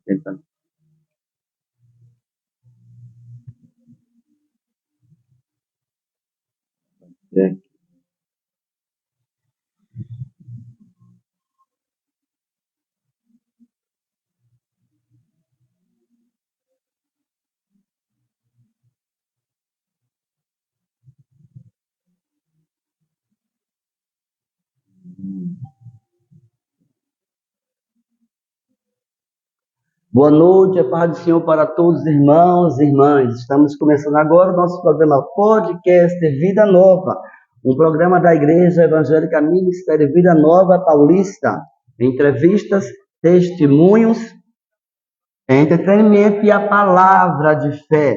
Tentando. É. Boa noite, a paz do Senhor para todos os irmãos e irmãs. Estamos começando agora o nosso programa Podcast Vida Nova, um programa da Igreja Evangélica Ministério Vida Nova Paulista. Entrevistas, testemunhos, entretenimento e a palavra de fé.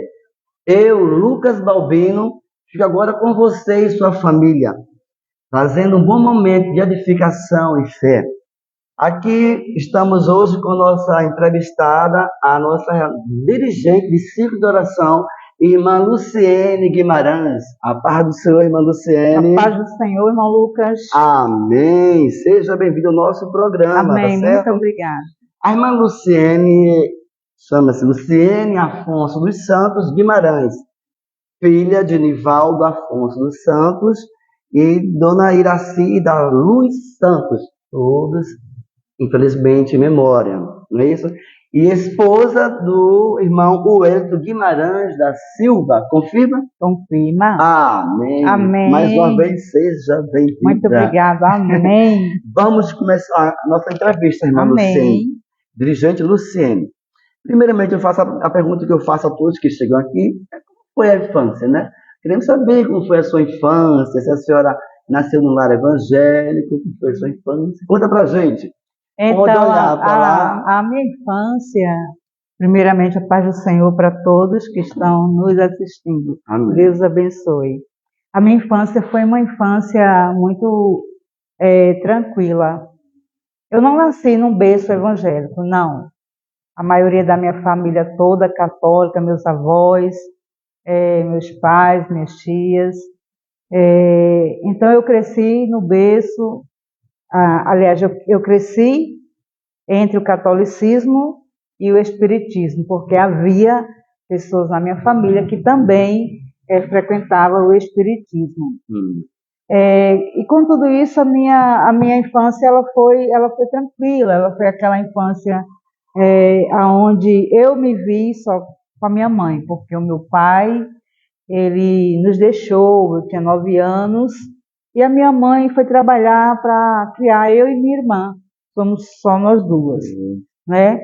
Eu, Lucas Balbino, fico agora com você e sua família, trazendo um bom momento de edificação e fé. Aqui estamos hoje com nossa entrevistada, a nossa dirigente de ciclo de oração, irmã Luciene Guimarães. A paz do Senhor, irmã Luciene. A paz do Senhor, irmão Lucas. Amém. Seja bem-vindo ao nosso programa. Amém, tá certo? muito obrigada. A irmã Luciene chama-se Luciene Afonso dos Santos Guimarães, filha de Nivaldo Afonso dos Santos e dona Iraci da Luz Santos, todos infelizmente em memória, não é isso? E esposa do irmão Wellington Guimarães da Silva, confirma? Confirma. Amém. Amém. Mais uma vez, seja bem-vinda. Muito obrigada, amém. Vamos começar a nossa entrevista, irmã Luciene. Dirigente Luciene. Primeiramente, eu faço a pergunta que eu faço a todos que chegam aqui, como foi a infância, né? Queremos saber como foi a sua infância, se a senhora nasceu num lar evangélico, como foi a sua infância. Conta pra gente. Então, a minha infância, primeiramente, a paz do Senhor para todos que estão nos assistindo. Amém. Deus abençoe. A minha infância foi uma infância muito tranquila. Eu não nasci num berço evangélico, não. A maioria da minha família toda católica, meus avós, meus pais, minhas tias. Então, eu cresci no berço. Aliás, eu cresci entre o catolicismo e o espiritismo, porque havia pessoas na minha família que também frequentavam o espiritismo. E com tudo isso, a minha infância ela foi tranquila, ela foi aquela infância onde eu me vi só com a minha mãe, porque o meu pai, ele nos deixou, eu tinha 9 anos, e a minha mãe foi trabalhar para criar eu e minha irmã. Somos só nós duas, né?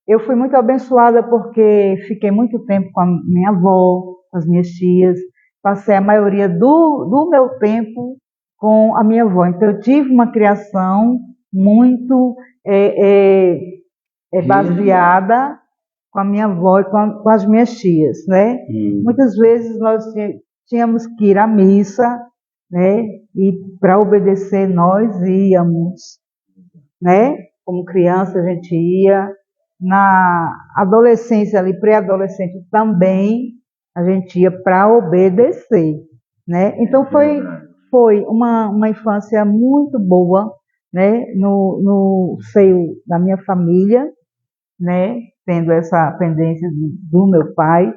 Eu fui muito abençoada porque fiquei muito tempo com a minha avó, com as minhas tias. Passei a maioria do meu tempo com a minha avó. Então, eu tive uma criação muito baseada com a minha avó e com as minhas tias, né? Muitas vezes nós tínhamos que ir à missa, né? E para obedecer nós íamos, né? Como criança a gente ia. Na adolescência ali, pré-adolescente também, a gente ia para obedecer, né? Então foi uma infância muito boa, né? No seio da minha família, né? Tendo essa pendência do meu pai,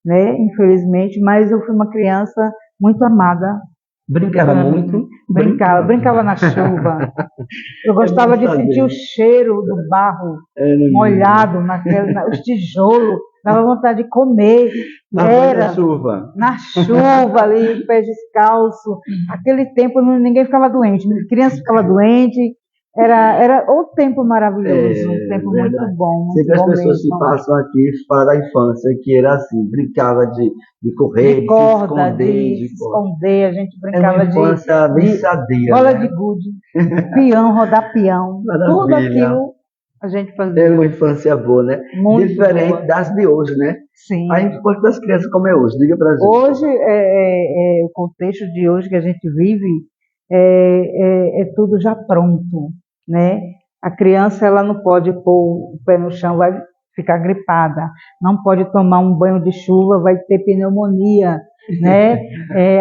né? Infelizmente, mas eu fui uma criança muito amada. Brincava muito? Brincava na chuva. Eu gostava de sentir o cheiro do barro molhado, os tijolos, dava vontade de comer. Na chuva. Na chuva ali, pé descalço. Aquele tempo ninguém ficava doente, criança ficava doente. Era outro tempo maravilhoso, um tempo muito bom. Sempre as pessoas que passam aqui falam da infância, que era assim, brincava de correr, de corda, de se esconder, a gente brincava de bola de gude, peão, rodar peão, tudo aquilo a gente fazia. É uma infância boa, né? Muito diferente boa. Das de hoje, né? Sim. A infância das crianças como é hoje, diga pra gente. Hoje, o contexto de hoje que a gente vive é tudo já pronto, né? A criança ela não pode pôr o pé no chão, vai ficar gripada, não pode tomar um banho de chuva, vai ter pneumonia, né?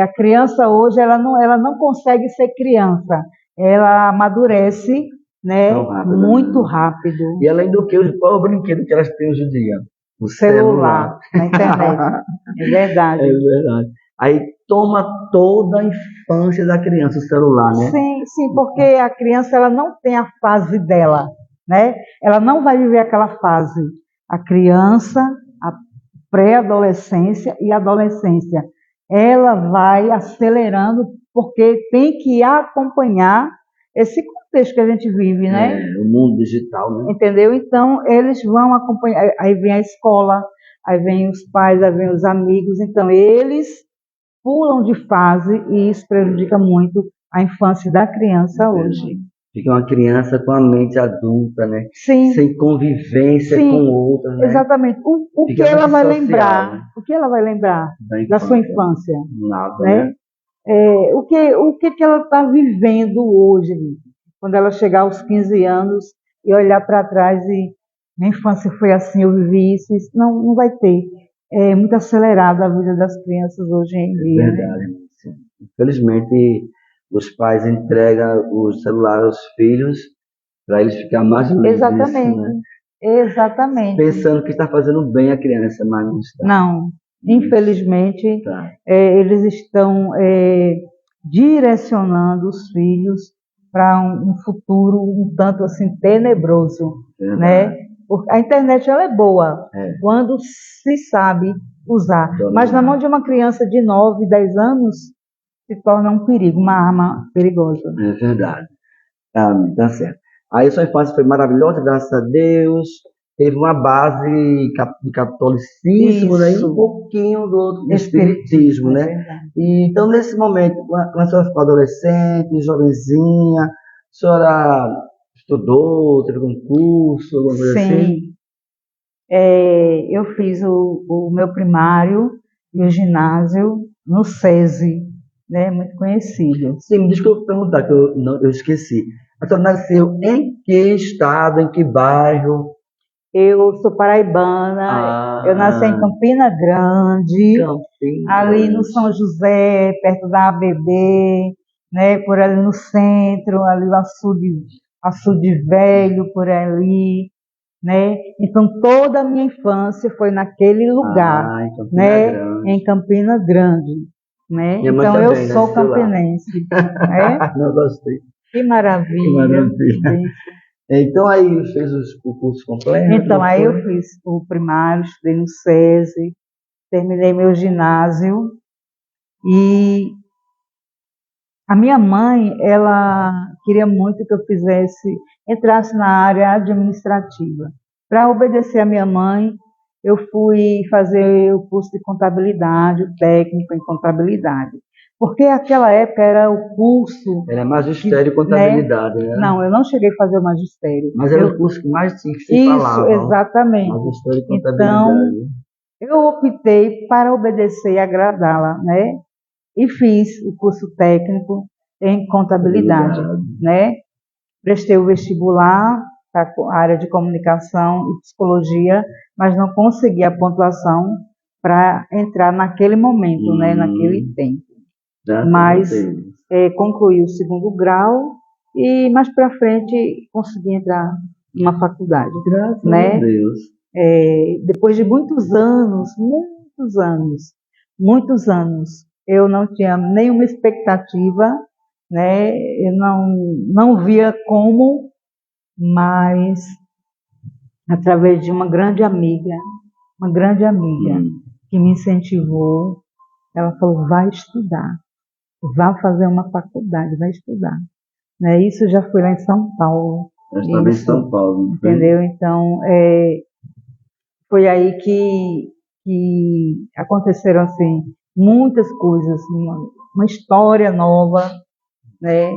A criança hoje ela não consegue ser criança, ela amadurece né? Tão rápido, Muito né? rápido. E além do que, qual é o brinquedo que elas têm hoje em dia? O Celular, na internet. É verdade. É verdade. Aí toma toda a infância da criança o celular, né? Sim, sim, porque a criança ela não tem a fase dela, né? Ela não vai viver aquela fase. A criança, a pré-adolescência e adolescência, ela vai acelerando porque tem que acompanhar esse contexto que a gente vive, né? O mundo digital, né? Entendeu? Então, eles vão acompanhar, aí vem a escola, aí vem os pais, aí vem os amigos, então eles pulam de fase e isso prejudica muito a infância da criança hoje. Fica uma criança com a mente adulta, né? Sim, Sem convivência sim, com outras, né? exatamente. O que Fica ela muito vai social, lembrar? né? O que ela vai lembrar Da da sua infância. infância? Nada, Né? né? O que ela está vivendo hoje, quando ela chegar aos 15 anos e olhar para trás e minha infância foi assim, eu vivi isso não, não vai ter. É muito acelerada a vida das crianças hoje em dia, né? Verdade, Lúcia. Infelizmente, os pais entregam o celular aos filhos para eles ficarem mais livres, Exatamente, né? exatamente. Pensando que está fazendo bem a criança, mas não está. Não, infelizmente, Tá. eles estão direcionando os filhos para um futuro um tanto assim tenebroso, né? A internet ela é boa quando se sabe usar, mas na mão de uma criança de 9, 10 anos se torna um perigo, uma arma perigosa. É verdade. Tá certo. Aí sua infância foi maravilhosa, graças a Deus. Teve uma base de catolicismo, né? E um pouquinho do espiritismo, né? E, então, nesse momento, quando a senhora ficou adolescente, jovenzinha, a senhora estudou, teve algum curso, alguma coisa assim? Sim. Eu fiz o meu primário e o ginásio no SESI, né? Muito conhecido. Sim, me desculpe perguntar, que eu esqueci. A senhora nasceu em que estado, em que bairro? Eu sou paraibana, eu nasci em Campina Grande, ali no São José, perto da ABB, né, por ali no centro, ali o açude velho, por ali, né? Então toda a minha infância foi naquele lugar, né, em Campina Grande, né? Então eu sou campinense, né? Não gostei. Que maravilha. Que maravilha. Então aí fez o curso completo? Então aí eu fiz o primário, estudei no SESI, terminei meu ginásio e a minha mãe, ela queria muito que eu entrasse na área administrativa. Para obedecer a minha mãe, eu fui fazer o curso de contabilidade, o técnico em contabilidade. Porque aquela época era o curso... Era magistério e contabilidade, né? Não, eu não cheguei a fazer o magistério. Mas era o curso que mais se falava. Isso, exatamente. Magistério e contabilidade. Então, eu optei para obedecer e agradá-la, né? E fiz o curso técnico em contabilidade, né? Prestei o vestibular para a área de comunicação e psicologia, mas não consegui a pontuação para entrar naquele momento, né? Naquele tempo. Mas concluí o segundo grau e mais para frente consegui entrar numa faculdade. Graças né? a Deus. Depois de muitos anos, eu não tinha nenhuma expectativa, né? Eu não via como, mas através de uma grande amiga que me incentivou, ela falou, vai estudar, vai fazer uma faculdade, vai estudar. Né? Isso já foi lá em São Paulo. Eu estava em São Paulo. Entendeu? Então, foi aí que aconteceram assim muitas coisas, uma história nova, né?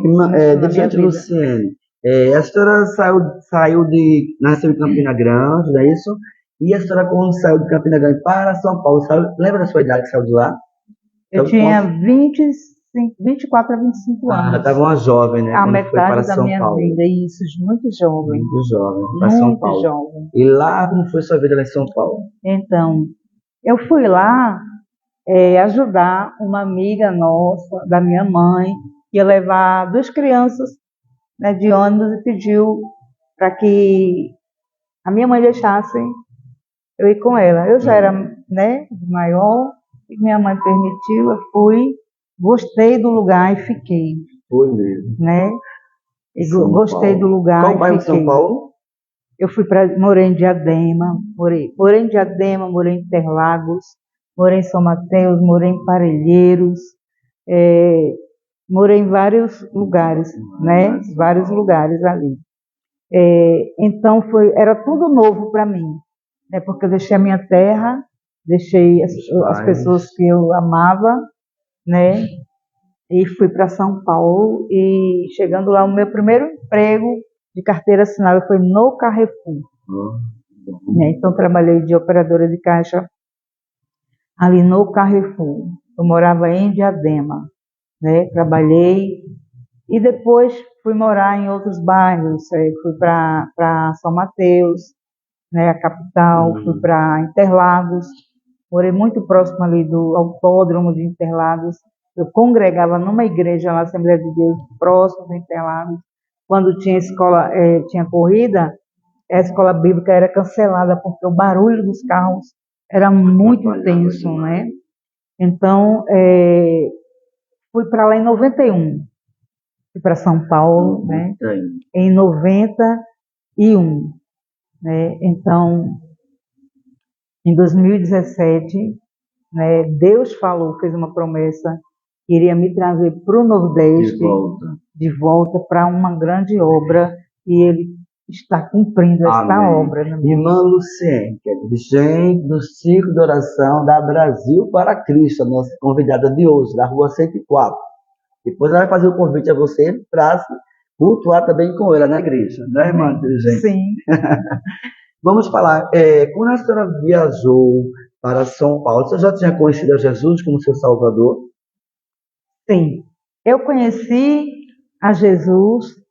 Luciene, a senhora nasceu em Campina Grande, não é isso? E a senhora, quando saiu de Campina Grande para São Paulo, lembra da sua idade que saiu de lá? Eu tinha 24 a 25 anos. Estava uma jovem, né? A metade da minha vida, isso, muito jovem. Muito jovem, para São Paulo. Jovem. E lá, como foi sua vida lá em São Paulo? Então, eu fui lá ajudar uma amiga nossa, da minha mãe, que ia levar 2 crianças né, de ônibus e pediu para que a minha mãe deixasse eu ir com ela. Eu já era, né, maior, e minha mãe permitiu, eu fui, gostei do lugar e fiquei. Foi mesmo. Né? Gostei do lugar. Qual bairro de São Paulo? Eu morei em Diadema, morei em Diadema, morei em Interlagos, morei em São Mateus, morei em Parelheiros, morei em vários lugares, né? Vários lugares ali. Então era tudo novo para mim, né? Porque eu deixei a minha terra, deixei as pessoas que eu amava, né? E fui para São Paulo e chegando lá, o meu primeiro emprego de carteira assinada foi no Carrefour. Então trabalhei de operadora de caixa ali no Carrefour. Eu morava em Diadema, né? Trabalhei e depois fui morar em outros bairros. Fui para São Mateus, né? A capital. Fui para Interlagos. Morei muito próximo ali do autódromo de Interlagos. Eu congregava numa igreja na Assembleia de Deus, próximo de Interlagos. Quando tinha escola, tinha corrida, a escola bíblica era cancelada porque o barulho dos carros era muito intenso, né? Então, fui para lá em 91, fui para São Paulo, né? Em 91, né? Então, em 2017, né, Deus falou, fez uma promessa, que iria me trazer para o Nordeste, de volta para uma grande obra, e Ele está cumprindo esta obra. Irmã Luciene, que é dirigente do Ciclo de Oração da Brasil para Cristo, a nossa convidada de hoje, da Rua 104. Depois ela vai fazer o convite a você para cultuar também com ela na igreja, né, irmã dirigente? Sim. Vamos falar, quando a senhora viajou para São Paulo, você já tinha conhecido a Jesus como seu Salvador? Sim, eu conheci a Jesus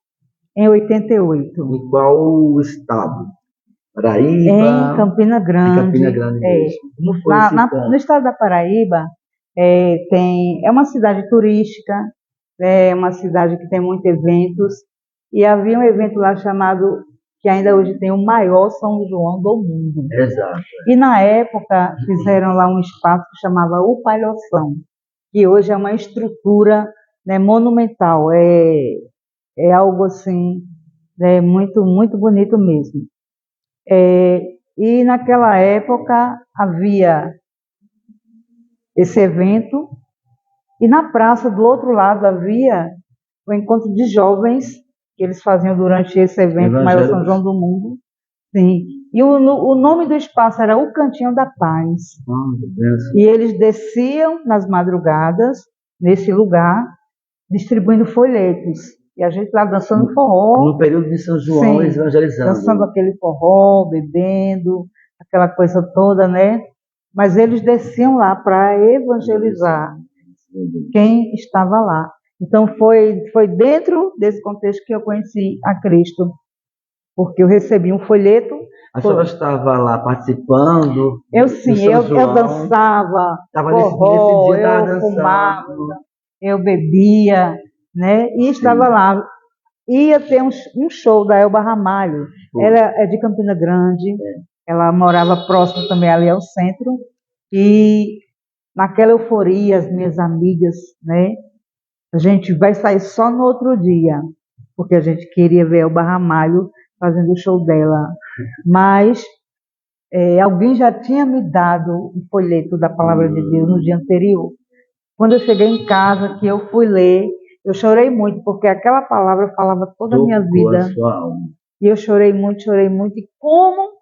em 88. Em qual estado? Paraíba? Em Campina Grande. Em Campina Grande mesmo. Como foi no estado da Paraíba, é uma cidade turística, é uma cidade que tem muitos eventos, e havia um evento lá chamado, que ainda hoje tem o maior São João do mundo. Exato. E na época fizeram lá um espaço que chamava O Palhoção, que hoje é uma estrutura, né, monumental, é algo assim, muito, muito bonito mesmo. E naquela época havia esse evento, e na praça do outro lado havia o encontro de jovens que eles faziam durante esse evento, o maior São João do mundo. Sim. E o nome do espaço era o Cantinho da Paz. E eles desciam nas madrugadas, nesse lugar, distribuindo folhetos. E a gente lá dançando forró. No período de São João, sim, evangelizando. Dançando aquele forró, bebendo, aquela coisa toda, né? Mas eles desciam lá para evangelizar quem estava lá. Então foi dentro desse contexto que eu conheci a Cristo. Porque eu recebi um folheto. A senhora estava lá participando? Eu sim, eu dançava, forró, eu fumava, eu bebia, né? E estava lá. Ia ter um show da Elba Ramalho. Ela é de Campina Grande, ela morava próximo também ali ao centro. E naquela euforia, as minhas amigas, né? A gente vai sair só no outro dia, porque a gente queria ver Elba Ramalho fazendo o show dela. Mas alguém já tinha me dado um folheto da Palavra de Deus no dia anterior. Quando eu cheguei em casa, que eu fui ler, eu chorei muito, porque aquela palavra falava toda a minha vida. E eu chorei muito, chorei muito. E como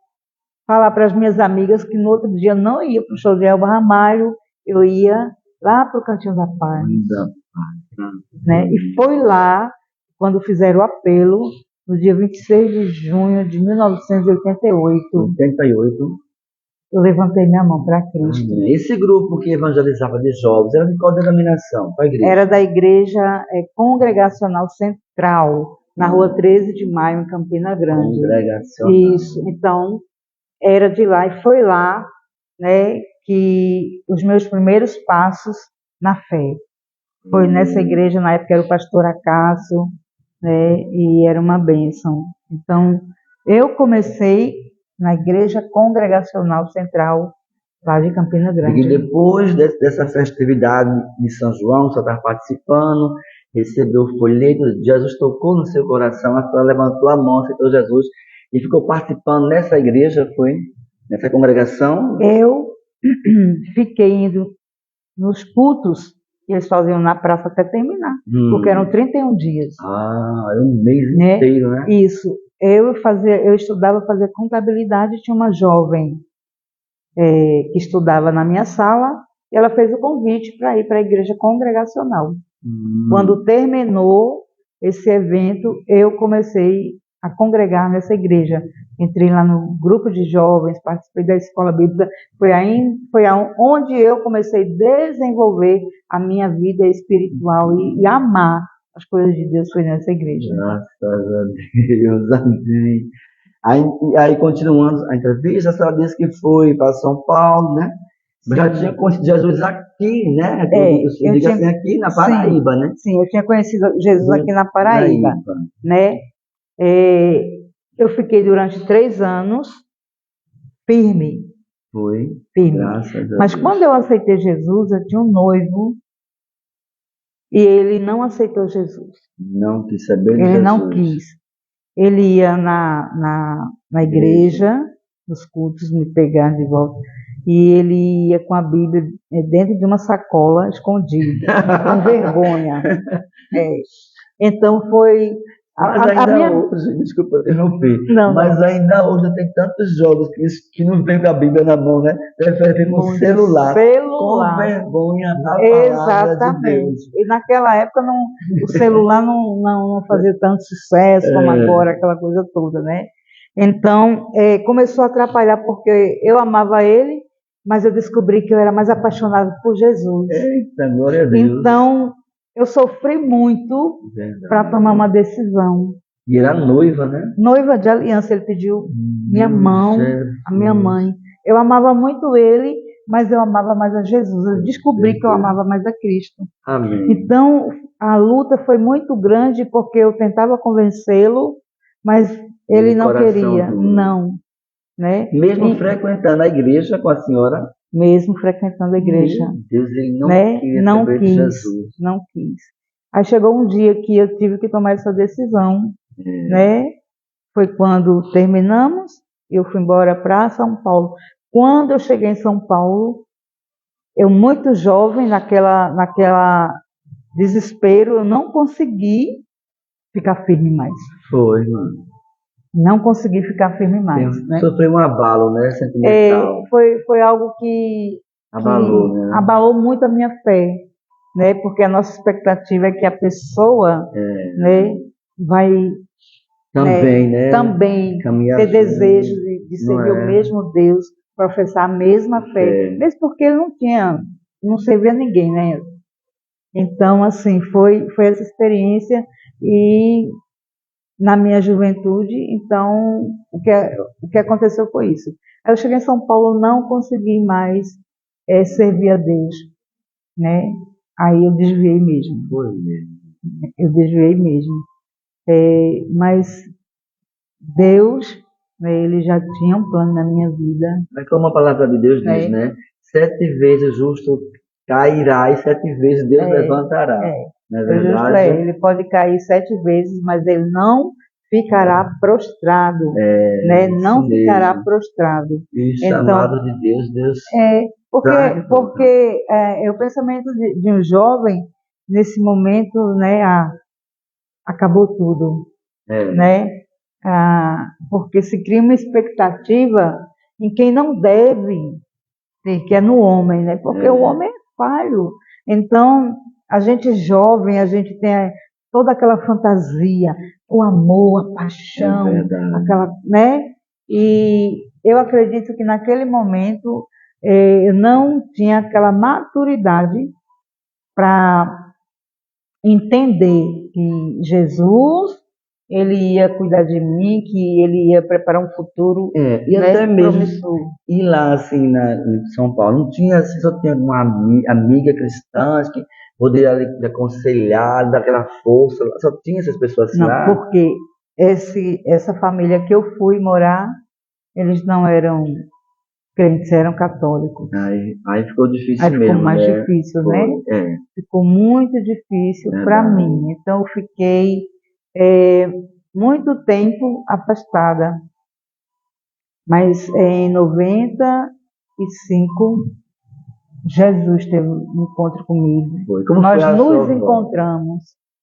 falar para as minhas amigas que no outro dia eu não ia para o show de Elba Ramalho, eu ia lá para o Cantinho da Paz. Né? E foi lá, quando fizeram o apelo, no dia 26 de junho de 1988. Eu levantei minha mão para Cristo. Esse grupo que evangelizava de jovens era de qual denominação? Qual igreja? Era da Igreja Congregacional Central, na Rua 13 de Maio, em Campina Grande. Congregacional. Isso. Então, era de lá, e foi lá, né, que os meus primeiros passos na fé. Foi nessa igreja, na época era o pastor Acácio, né? E era uma bênção. Então, eu comecei na Igreja Congregacional Central, lá de Campina E Grande. depois dessa festividade de São João, você está participando, recebeu o folheto, Jesus tocou no seu coração, a senhora levantou a mão, aceitou Jesus e ficou participando nessa igreja, foi? Nessa congregação? Eu fiquei indo nos cultos que eles faziam na praça até terminar, porque eram 31 dias. Era um mês né? inteiro, né? Isso. Eu estudava fazer contabilidade, tinha uma jovem que estudava na minha sala, e ela fez o convite para ir para a igreja congregacional. Quando terminou esse evento, eu comecei a congregar nessa igreja. Entrei lá no grupo de jovens, participei da escola bíblica. Foi onde eu comecei a desenvolver a minha vida espiritual e amar as coisas de Deus, foi nessa igreja. Graças a Deus, amém. Aí, continuando a entrevista, a senhora disse que foi para São Paulo, né? Mas já tinha conhecido Jesus aqui, né? Eu digo assim, aqui na Paraíba, né? Sim, eu tinha conhecido Jesus aqui na Paraíba, né? Eu fiquei durante 3 anos firme. Foi, firme. Graças a Deus. Mas quando eu aceitei Jesus, eu tinha um noivo e ele não aceitou Jesus. Não quis saber de Ele Jesus. não quis. Ele ia na igreja, nos cultos, me pegar de volta. E ele ia com a Bíblia dentro de uma sacola, escondida, com vergonha. Então foi... Hoje, desculpa interromper, mas ainda hoje tem tantos jovens que não vêm com a Bíblia na mão, né? Preferem no celular, com vergonha da palavra de Deus. E naquela época o celular não fazia tanto sucesso como agora, aquela coisa toda, né? Então, começou a atrapalhar, porque eu amava ele, mas eu descobri que eu era mais apaixonada por Jesus. Eita, glória a Deus. Então, eu sofri muito para tomar uma decisão. E era noiva, né? Noiva de aliança, ele pediu minha mão, a minha mãe. Eu amava muito ele, mas eu amava mais a Jesus. Eu descobri que eu amava mais a Cristo. Amém. Então, a luta foi muito grande, porque eu tentava convencê-lo, mas ele não queria. Não. Né? Mesmo frequentando a igreja com a senhora? Mesmo frequentando a igreja. Meu Deus, ele não queria não saber quis, de Jesus. Não quis. Aí chegou um dia que eu tive que tomar essa decisão, né? Foi quando terminamos, eu fui embora para São Paulo. Quando eu cheguei em São Paulo, eu muito jovem, naquela desespero, eu não consegui ficar firme mais. Foi, mano. Não consegui ficar firme mais. Né? Sofreu um abalo, né? Sentimental. Foi algo que abalou, né? Abalou muito a minha fé, né? Porque a nossa expectativa é que a pessoa, né, vai também ter desejo de servir o mesmo Deus, professar a mesma fé, mesmo porque ele não servia ninguém, né? Então, assim, foi essa experiência. E na minha juventude, então, o que aconteceu foi isso. Eu cheguei em São Paulo, não consegui mais servir a Deus, né? Aí eu desviei mesmo. Foi mesmo. Eu desviei mesmo. Mas Deus, né, ele já tinha um plano na minha vida. Mas como a palavra de Deus diz, né? 7 vezes o justo cairá e 7 vezes Deus levantará. Não é verdade? Ele pode cair 7 vezes, mas ele não ficará prostrado, né? Não ficará prostrado. E chamado de Deus, porque o pensamento de um jovem nesse momento, né? Acabou tudo, né? Porque se cria uma expectativa em quem não deve ter, que é no homem, né? Porque o homem é falho. Então, a gente jovem, a gente tem toda aquela fantasia, o amor, a paixão, aquela, né? E eu acredito que naquele momento eu não tinha aquela maturidade para entender que Jesus, ele ia cuidar de mim, que ele ia preparar um futuro, e até mesmo ir lá assim em São Paulo, não tinha, assim, só tinha uma amiga cristã que poder lhe aconselhar, dar aquela força. Só tinha essas pessoas assim Não, lá. porque essa família que eu fui morar, eles não eram crentes, eram católicos. Aí ficou difícil Aí ficou mesmo, mais né? difícil, Foi, né? Ficou muito difícil para verdade. mim. Então eu fiquei muito tempo afastada. Mas em 95, Jesus teve um encontro comigo. Foi. Como Nós foi a nos sua avó? encontramos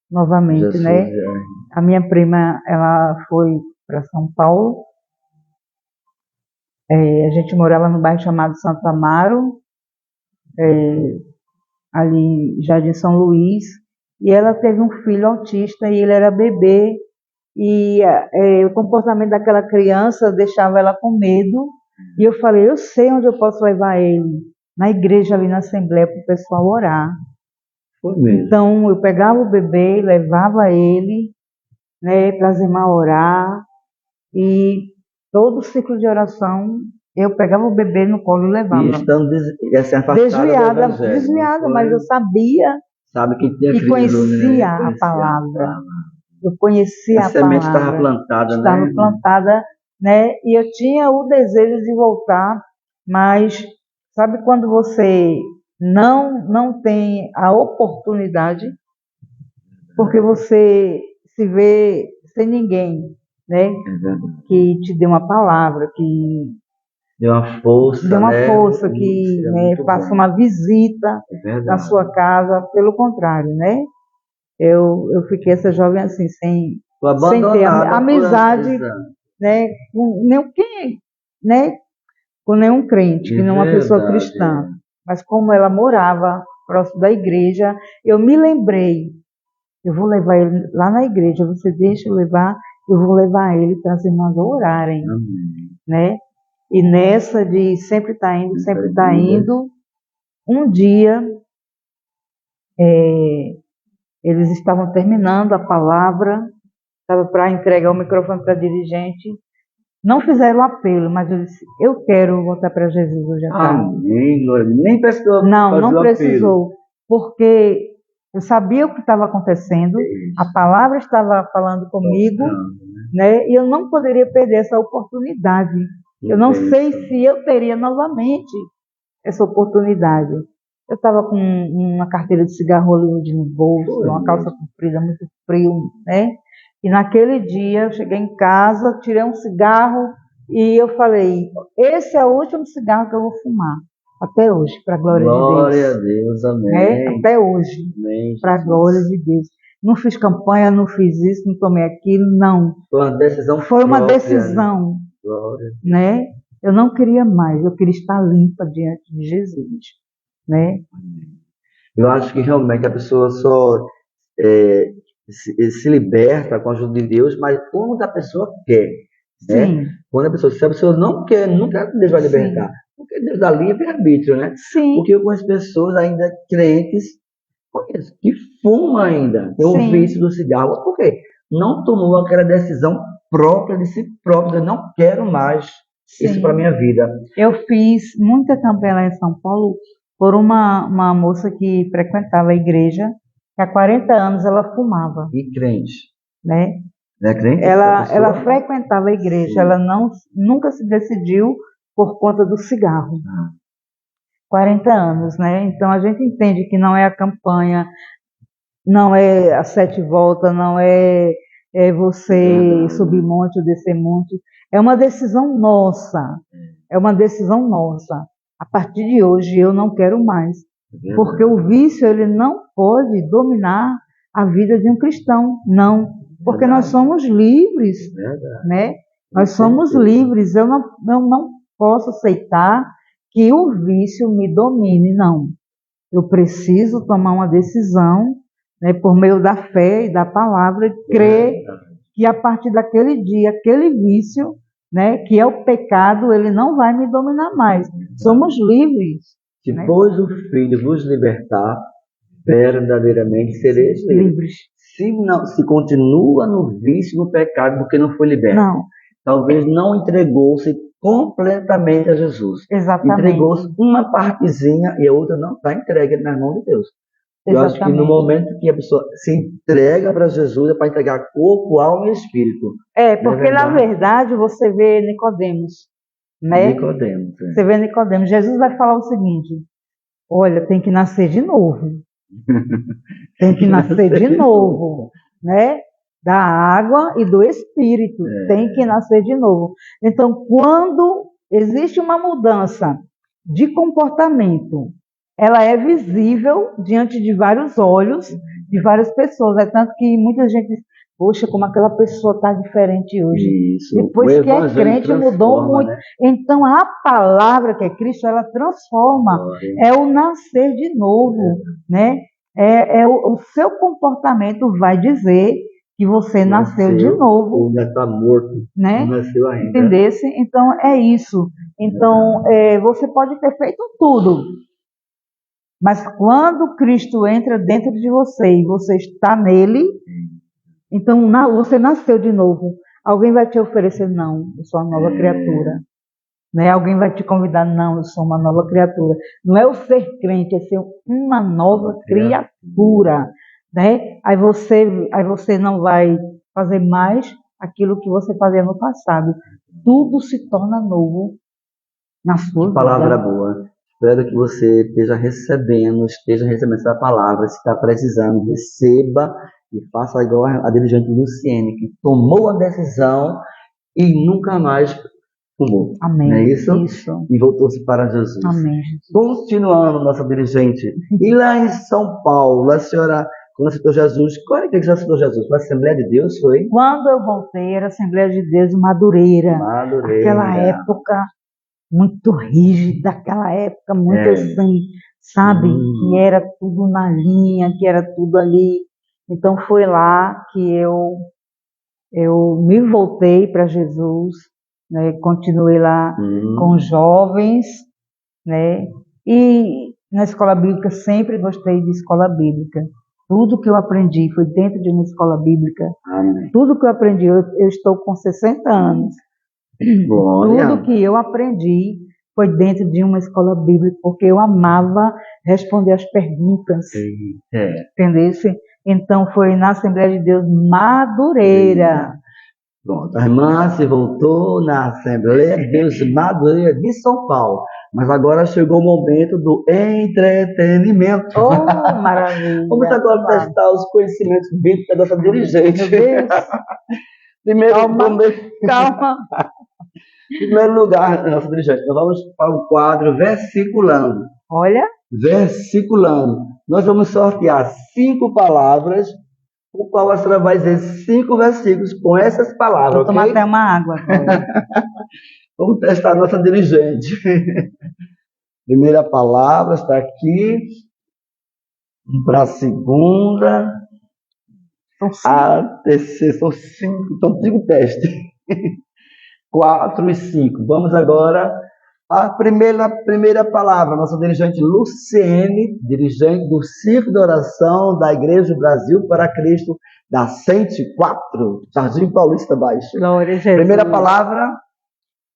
novamente, Jesus, né? A minha prima, ela foi para São Paulo. A gente morava num bairro chamado Santo Amaro, ali em Jardim São Luís, e ela teve um filho autista e ele era bebê, e o comportamento daquela criança deixava ela com medo, e eu falei, eu sei onde eu posso levar ele, na igreja ali na Assembleia para o pessoal orar. Foi mesmo. Então eu pegava o bebê, levava ele, né, para as irmãs orar, e todo o ciclo de oração, eu pegava o bebê no colo e levava. E estando afastada do desviada, mas eu sabia Sabe que tinha e crido, conhecia né? a palavra. Eu conhecia A a semente palavra. estava plantada, Estava né? plantada, né? E eu tinha o desejo de voltar, mas sabe quando você não tem a oportunidade, porque você se vê sem ninguém, né? Que te dê uma palavra, que deu uma força, que faça uma visita na sua casa. Pelo contrário, né? Eu fiquei essa jovem assim, sem ter amizade, né? Com nenhum crente, que não uma pessoa cristã. Mas como ela morava próximo da igreja, eu me lembrei, eu vou levar ele lá na igreja, você deixa eu levar, eu vou levar ele para as irmãs orarem, né? E nessa de sempre estar indo, um dia eles estavam terminando a palavra, estava para entregar o microfone para a dirigente, não fizeram o apelo, mas eu disse, eu quero voltar para Jesus hoje à tarde. Nem precisou. Não precisou, porque eu sabia o que estava acontecendo, a palavra estava falando comigo, né? E eu não poderia perder essa oportunidade. Eu não sei se eu teria novamente essa oportunidade. Eu estava com uma carteira de cigarro ali no bolso, uma calça comprida, muito frio, né? E naquele dia eu cheguei em casa, tirei um cigarro e eu falei, esse é o último cigarro que eu vou fumar. Até hoje, para a glória de Deus. Glória a Deus, amém. Até hoje, para a glória de Deus. Não fiz campanha, não fiz isso, não tomei aquilo, não. Foi uma decisão. Né? Eu não queria mais, eu queria estar limpa diante de Jesus, né? Eu acho que realmente a pessoa só se liberta com a ajuda de Deus, mas quando a pessoa quer, né? Se a pessoa não quer, nunca Deus vai libertar. Porque Deus dá livre-arbítrio, né? Porque eu conheço pessoas ainda crentes, que fumam ainda, tem o vício do cigarro. Por quê? Não tomou aquela decisão própria de si própria, eu não quero mais isso para minha vida. Eu fiz muita campanha lá em São Paulo por uma moça que frequentava a igreja, que há 40 anos ela fumava. E crente? Né? Não é crente? Ela frequentava a igreja, ela nunca se decidiu por conta do cigarro. 40 anos, né? Então a gente entende que não é a campanha, não é a 7 voltas, não é você subir monte ou descer monte. É uma decisão nossa. É uma decisão nossa. A partir de hoje eu não quero mais. Porque o vício ele não pode dominar a vida de um cristão. Não. Porque nós somos livres. Né? Nós somos livres. Eu não posso aceitar que o vício me domine. Não. Eu preciso tomar uma decisão, né, por meio da fé e da palavra, crer que a partir daquele dia, aquele vício, né, que é o pecado, ele não vai me dominar mais. Somos livres. Se pois o Filho vos libertar, verdadeiramente sereis livres. Se continua no vício, no pecado, porque não foi liberto. Talvez não entregou-se completamente a Jesus. Exatamente. Entregou-se uma partezinha e a outra não está entregue nas mãos de Deus. Eu acho que no Exatamente. momento que a pessoa se entrega para Jesus, é para entregar corpo, alma e espírito. Porque na verdade você vê Nicodemos, né? Nicodemos. Você vê Nicodemos. Jesus vai falar o seguinte: olha, tem que nascer de novo. Tem que nascer de novo, né? Da água e do Espírito. Tem que nascer de novo. Então, quando existe uma mudança de comportamento, ela é visível diante de vários olhos, de várias pessoas. É tanto que muita gente diz, poxa, como aquela pessoa está diferente hoje. Isso. Depois que é crente, mudou muito. Né? Então, a palavra que é Cristo, ela transforma. É o nascer de novo, né? O seu comportamento vai dizer que você nasceu de novo. Ou já está morto, né? Não nasceu ainda. Entendesse? Então, é isso. Então, você pode ter feito tudo. Mas quando Cristo entra dentro de você e você está nele, então você nasceu de novo. Alguém vai te oferecer, não, eu sou uma nova criatura. Né? Alguém vai te convidar, não, eu sou uma nova criatura. Não é o ser crente, é ser uma nova criatura. Né? Aí você não vai fazer mais aquilo que você fazia no passado. Tudo se torna novo na sua vida. Palavra boa. Espero que você esteja recebendo essa palavra. Se está precisando, receba e faça igual a dirigente Luciene, que tomou a decisão e nunca mais fumou. Amém. Não é isso? Isso. E voltou-se para Jesus. Amém. Continuando, nossa dirigente. E lá em São Paulo, a senhora, quando aceitou Jesus, qual é que você aceitou Jesus? Foi a Assembleia de Deus, foi? Quando eu voltei, era a Assembleia de Deus Madureira. Aquela época muito rígida, aquela época muito assim, sabe? Que era tudo na linha, que era tudo ali. Então foi lá que eu me voltei para Jesus, né? Continuei lá com jovens, né? E na escola bíblica sempre gostei de escola bíblica. Tudo que eu aprendi foi dentro de uma escola bíblica. Amém. Tudo que eu aprendi, eu estou com 60 anos. Glória. Tudo que eu aprendi foi dentro de uma escola bíblica, porque eu amava responder as perguntas. Entendeu? Então foi na Assembleia de Deus Madureira. Pronto, a irmã se voltou na Assembleia de Deus Madureira de São Paulo. Mas agora chegou o momento do entretenimento. Oh, maravilha! Vamos agora testar os conhecimentos bíblicos da nossa dirigente. Calma. Em primeiro lugar, nossa dirigente, nós vamos para o quadro Versiculando. Olha. Versiculando. Nós vamos sortear 5 palavras, o qual a senhora vai dizer 5 versículos com essas palavras. Vou tomar até uma água agora. Vamos testar a nossa dirigente. Primeira palavra está aqui. Para a segunda. A terceira. São 5 testes. 4 e 5. Vamos agora à primeira palavra. Nossa dirigente Luciene, dirigente do Círculo de Oração da Igreja do Brasil para Cristo, da 104, Jardim Paulista Baixo. Glória a Jesus. Primeira palavra,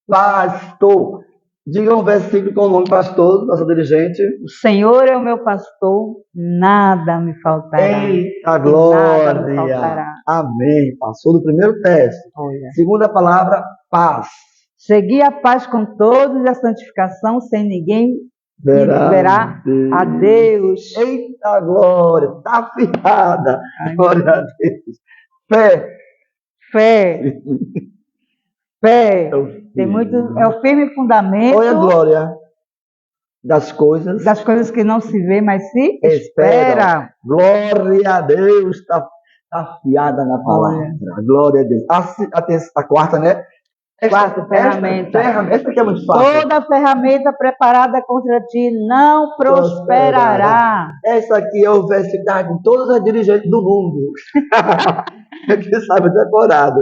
pastor. Diga um versículo com o nome pastor, nossa dirigente. O Senhor é o meu pastor, nada me faltará. Eita glória! Nada me faltará. Amém. Passou do primeiro teste. Olha. Segunda palavra, paz. Segui a paz com todos e a santificação, sem ninguém verá a Deus. Eita glória! Está afiada. Glória a Deus. Fé. Fé. Tem muito, é o firme fundamento. Olha a glória das coisas que não se vê, mas se espera. Glória a Deus, está afiada na palavra. Glória a Deus. A quarta, né? Quarta ferramenta. Essa que é muito fácil. Toda ferramenta preparada contra ti não prosperará. Essa aqui é o versículo de todas as dirigentes do mundo. Que sabe decorado.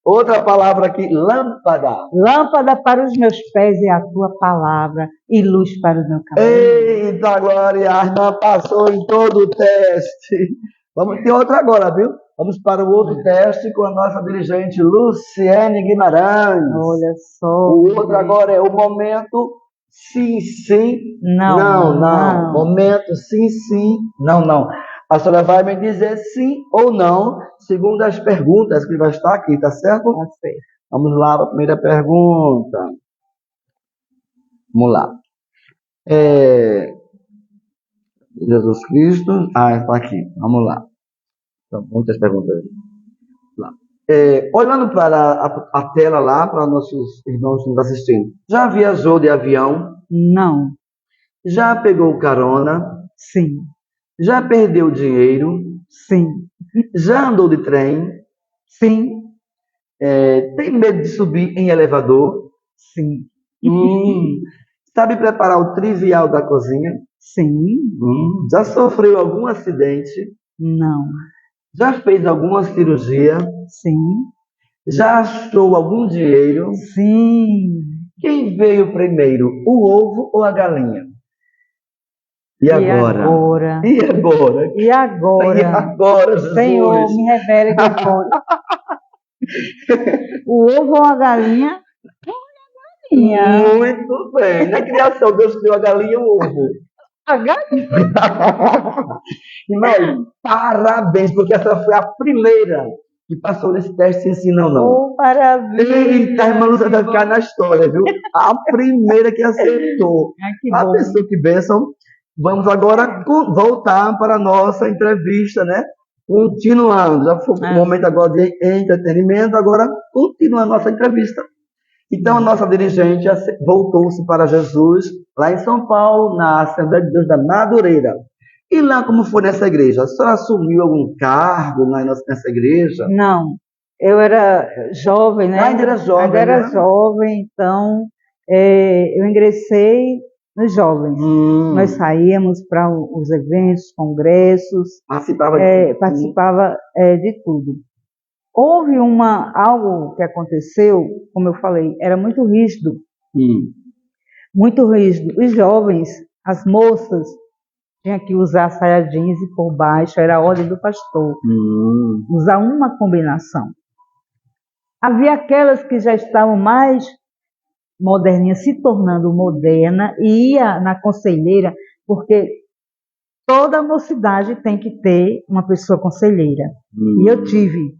Outra palavra aqui, lâmpada. Lâmpada para os meus pés é a tua palavra e luz para o meu caminho. Eita glória, a irmã passou em todo o teste. Vamos ter outra agora, viu? Vamos para o outro teste com a nossa dirigente Luciene Guimarães. Olha só. O outro agora é o momento Sim, sim. Não, não. Momento, sim, sim. Não. A senhora vai me dizer sim ou não, segundo as perguntas que vai estar aqui, tá certo? Tá certo. Vamos lá para a primeira pergunta. Vamos lá. Jesus Cristo. Está aqui. Vamos lá. São muitas perguntas. Lá. Olhando para a tela lá, para nossos irmãos nos assistindo. Já viajou de avião? Não. Já pegou carona? Sim. Já perdeu dinheiro? Sim. Já andou de trem? Sim. Tem medo de subir em elevador? Sim. Sabe preparar o trivial da cozinha? Sim. Já sofreu algum acidente? Não. Já fez alguma cirurgia? Sim. Já achou algum dinheiro? Sim. Quem veio primeiro, o ovo ou a galinha? E agora? E agora, Jesus? Senhor, me revele quem foi. O ovo ou a galinha? Muito bem. Na criação, Deus criou a galinha e o ovo. A galinha? Irmão, parabéns, porque essa foi a primeira que passou nesse teste, sim, não. Oh, maravilha! Eita, a irmã Lúcia vai ficar na história, viu? A primeira que acertou. Que a bom. Pessoa que bênção. Vamos agora voltar para a nossa entrevista, né? Continuando. Já foi um momento agora de entretenimento, agora continua a nossa entrevista. Então, a nossa dirigente voltou-se para Jesus, lá em São Paulo, na Assembleia de Deus da Madureira. E lá, como foi nessa igreja? A senhora assumiu algum cargo nessa igreja? Não, eu era jovem, né? Ainda era jovem, Ainda era jovem, então eu ingressei nos jovens. Nós saíamos para os eventos, congressos, participava de tudo. Houve algo que aconteceu, como eu falei, era muito rígido. Muito rígido. Os jovens, as moças, tinham que usar saia jeans e por baixo, era a ordem do pastor. Usar uma combinação. Havia aquelas que já estavam mais moderninhas, se tornando moderna, e ia na conselheira, porque toda mocidade tem que ter uma pessoa conselheira. E eu tive.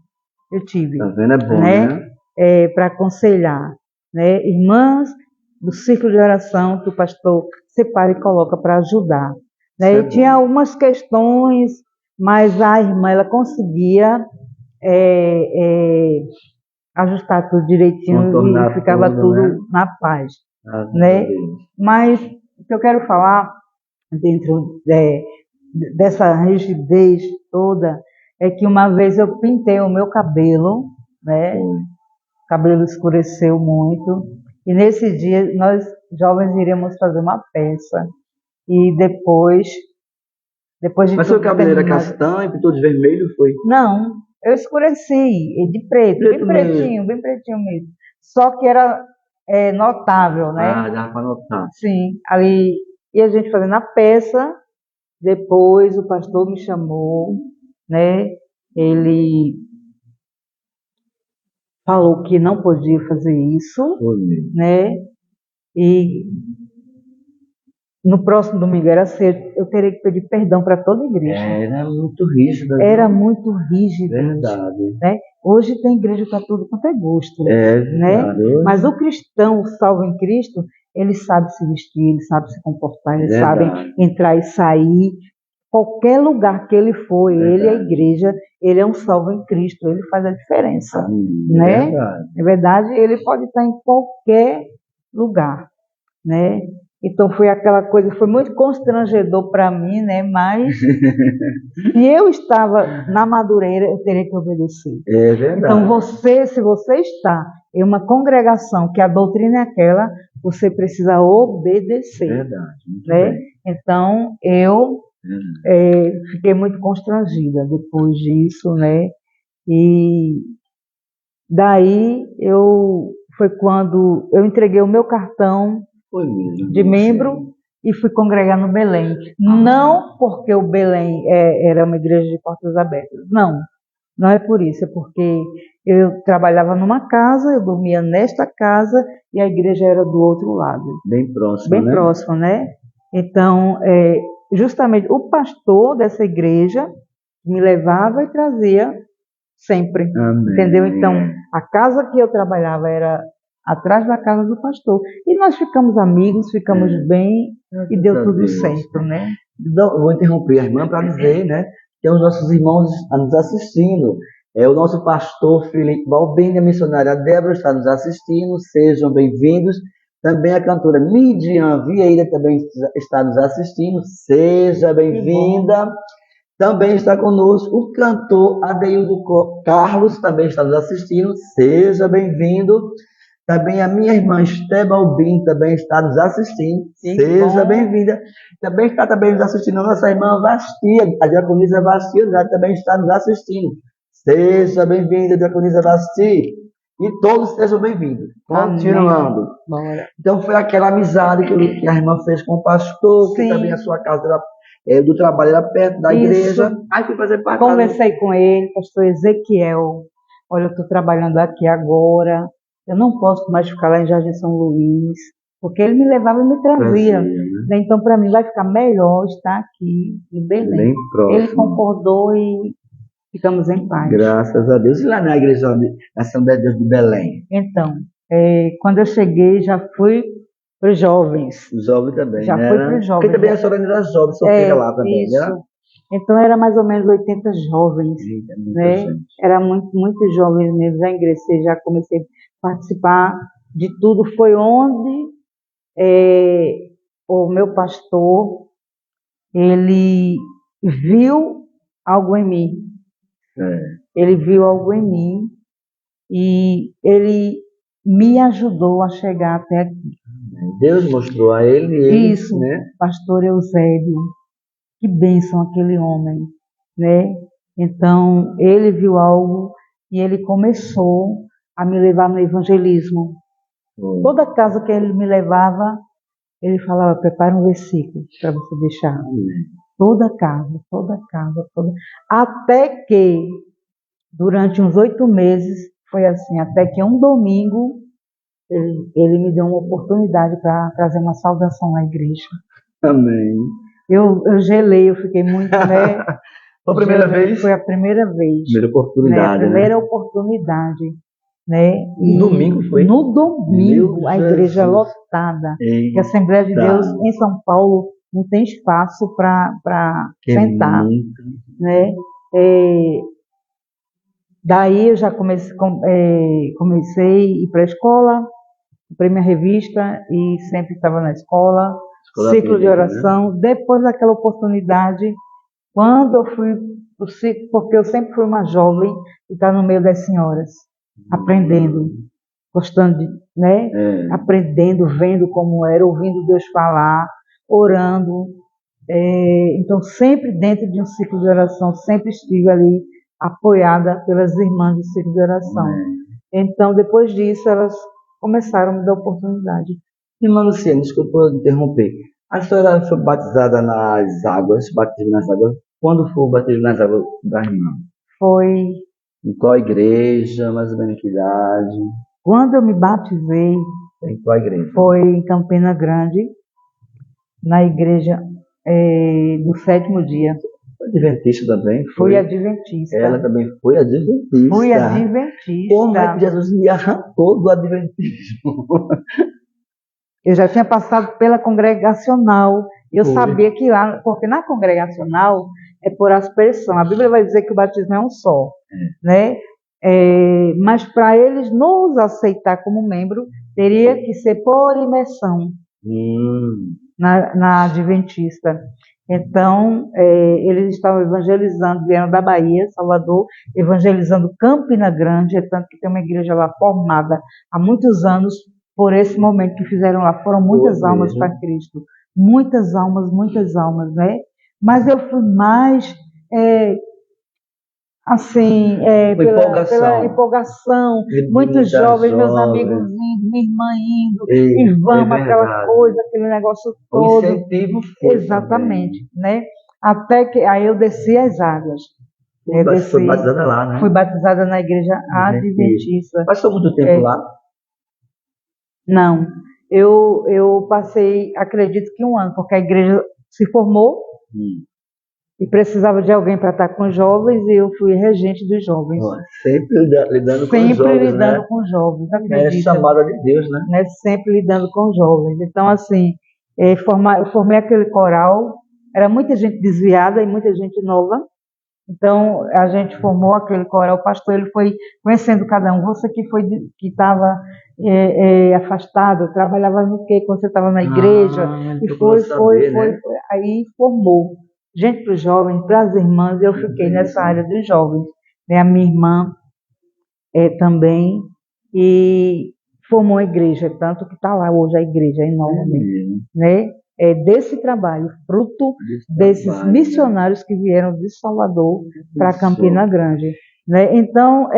Tá vendo? É bom, né? Para aconselhar, né? Irmãs do círculo de oração que o pastor separa e coloca para ajudar. Né? E tinha algumas questões, mas a irmã ela conseguia ajustar tudo direitinho e ficava tudo na paz. Né? Mas o que eu quero falar dentro dessa rigidez toda é que uma vez eu pintei o meu cabelo, né? O cabelo escureceu muito, e nesse dia nós jovens iríamos fazer uma peça, e depois de Mas seu cabelo era castanho, pintou de vermelho, foi? Não, eu escureci, de preto, bem pretinho mesmo. Só que era notável, né? Dá para notar. Sim, ali, e a gente fazendo a peça, depois o pastor me chamou, né? Ele falou que não podia fazer isso, né? E no próximo domingo era cedo, eu teria que pedir perdão para toda a igreja. Era muito rígido. Era muito rígido. Verdade. Né? Hoje tem igreja para tudo quanto é gosto. Né? Mas o cristão, salvo em Cristo, ele sabe se vestir, ele sabe se comportar, ele sabe entrar e sair. Qualquer lugar que ele for, ele é a igreja, ele é um salvo em Cristo, ele faz a diferença. Né? É verdade, ele pode estar em qualquer lugar. Né? Então foi aquela coisa, foi muito constrangedor para mim, né? Mas se eu estava na Madureira, eu teria que obedecer. É verdade. Então se você está em uma congregação que a doutrina é aquela, você precisa obedecer. Verdade. Né? Então eu fiquei muito constrangida depois disso, né? E daí foi quando eu entreguei o meu cartão de membro e fui congregar no Belém. Não porque o Belém era uma igreja de portas abertas, não. Não é por isso, é porque eu trabalhava numa casa, eu dormia nesta casa e a igreja era do outro lado. Bem próximo, Bem né? próximo, né? Então, justamente o pastor dessa igreja me levava e trazia sempre, Amém. entendeu? Então, a casa que eu trabalhava era atrás da casa do pastor. E nós ficamos amigos, ficamos bem e deu tudo certo, né? Então, eu vou interromper a irmã para dizer, né, que os nossos irmãos nos assistindo. O nosso pastor Felipe Balbini, a missionária Débora está nos assistindo, sejam bem-vindos. Também a cantora Midian Vieira também está nos assistindo, seja bem-vinda. Também está conosco o cantor Adeildo Carlos, também está nos assistindo, seja bem-vindo. Também a minha irmã Esté Balbini também está nos assistindo, seja bem-vinda. Também está nos assistindo a nossa irmã Vastia, a diaconisa Vastia, também está nos assistindo. Seja bem-vinda, diaconisa Vastia. E todos sejam bem-vindos. Continuando. Então foi aquela amizade que a irmã fez com o pastor, que também a sua casa era do trabalho era perto da igreja. Aí fui fazer parte. Conversei com ele, pastor Ezequiel. Olha, eu estou trabalhando aqui agora. Eu não posso mais ficar lá em Jardim São Luís, porque ele me levava e me trazia. Né? Então, para mim, vai ficar melhor estar aqui em Belém. Bem próximo. Ele concordou e ficamos em paz. Graças a Deus. E lá na igreja da Assembleia de Deus de Belém? Então, quando eu cheguei, já fui para os jovens. Jovem também, já né? fui para os jovens. Porque também a senhora era jovem, solteira lá também, isso. né? Então, era mais ou menos 80 jovens. Né? Era muito jovens mesmo. Já ingressei, já comecei a participar de tudo. Foi onde o meu pastor, ele viu algo em mim. Ele viu algo em mim e ele me ajudou a chegar até aqui. Deus mostrou a ele, isso, né? Pastor Eusébio, que bênção aquele homem, né? Então, ele viu algo e ele começou a me levar no evangelismo. Toda casa que ele me levava, ele falava, prepara um versículo para você deixar. Toda casa. Até que, durante uns 8 meses, foi assim, até que um domingo, ele me deu uma oportunidade para trazer uma saudação à igreja. Amém. Eu gelei, eu fiquei muito, né? Foi a primeira vez? Foi a primeira vez. Primeira oportunidade, né? A primeira oportunidade. Né? E no domingo foi? No domingo, a igreja lotada. Porque a Assembleia de Deus em São Paulo não tem espaço para sentar. Né? Daí eu já comecei a ir para a escola, comprei minha revista e sempre estava na escola ciclo de oração. Né? Depois daquela oportunidade, quando eu fui para o ciclo, porque eu sempre fui uma jovem e estava no meio das senhoras, aprendendo, gostando de, né? Aprendendo, vendo como era, ouvindo Deus falar, orando. Então, sempre dentro de um ciclo de oração, sempre estive ali apoiada pelas irmãs do ciclo de oração. Então, depois disso, elas começaram a me dar oportunidade. Irmã Luciana, desculpa interromper. A senhora foi batizada nas águas, batismo nas águas. Quando foi o batismo nas águas da irmã? Foi. Em qual igreja, mais ou menos que idade? Quando eu me batizei, em qual igreja? Foi em Campina Grande, na igreja do 7º dia. Adventista também? Fui adventista. Ela também foi adventista. Fui adventista. Como é que Jesus me arrancou do adventismo? Eu já tinha passado pela congregacional. Eu sabia que lá, porque na congregacional é por aspersão. A Bíblia vai dizer que o batismo é um só. Né? Mas para eles nos aceitar como membro, teria que ser por imersão na adventista. Então, eles estavam evangelizando, vieram da Bahia, Salvador, evangelizando Campina Grande, tanto que tem uma igreja lá formada há muitos anos, por esse momento que fizeram lá. Foram muitas almas para Cristo. Muitas almas, né? Mas eu fui mais, assim, pela empolgação. Muitos jovens, meus amigos indo, minha irmã indo, e vamos, aquela coisa, aquele negócio todo. O incentivo foi exatamente, né? Até que aí eu desci as águas. Foi batizada lá, né? Fui batizada na igreja adventista. Passou muito tempo lá? Não, eu passei, acredito que 1 ano, porque a igreja se formou e precisava de alguém para estar com os jovens e eu fui regente dos jovens. Sempre lidando com os jovens, sempre lidando né? com os jovens, É chamada de Deus, né? Sempre lidando com os jovens. Então, assim, eu formei aquele coral, era muita gente desviada e muita gente nova. Então, a gente formou aquele coral, o pastor ele foi conhecendo cada um. Você que estava afastado, trabalhava no quê quando você estava na igreja? E foi, aí formou. Gente para os jovens, para as irmãs, eu fiquei nessa área dos jovens. A minha irmã também, e formou a igreja, tanto que está lá hoje a igreja enorme, né? Desse trabalho, fruto desses missionários que vieram de Salvador para Campina Grande, né? Então,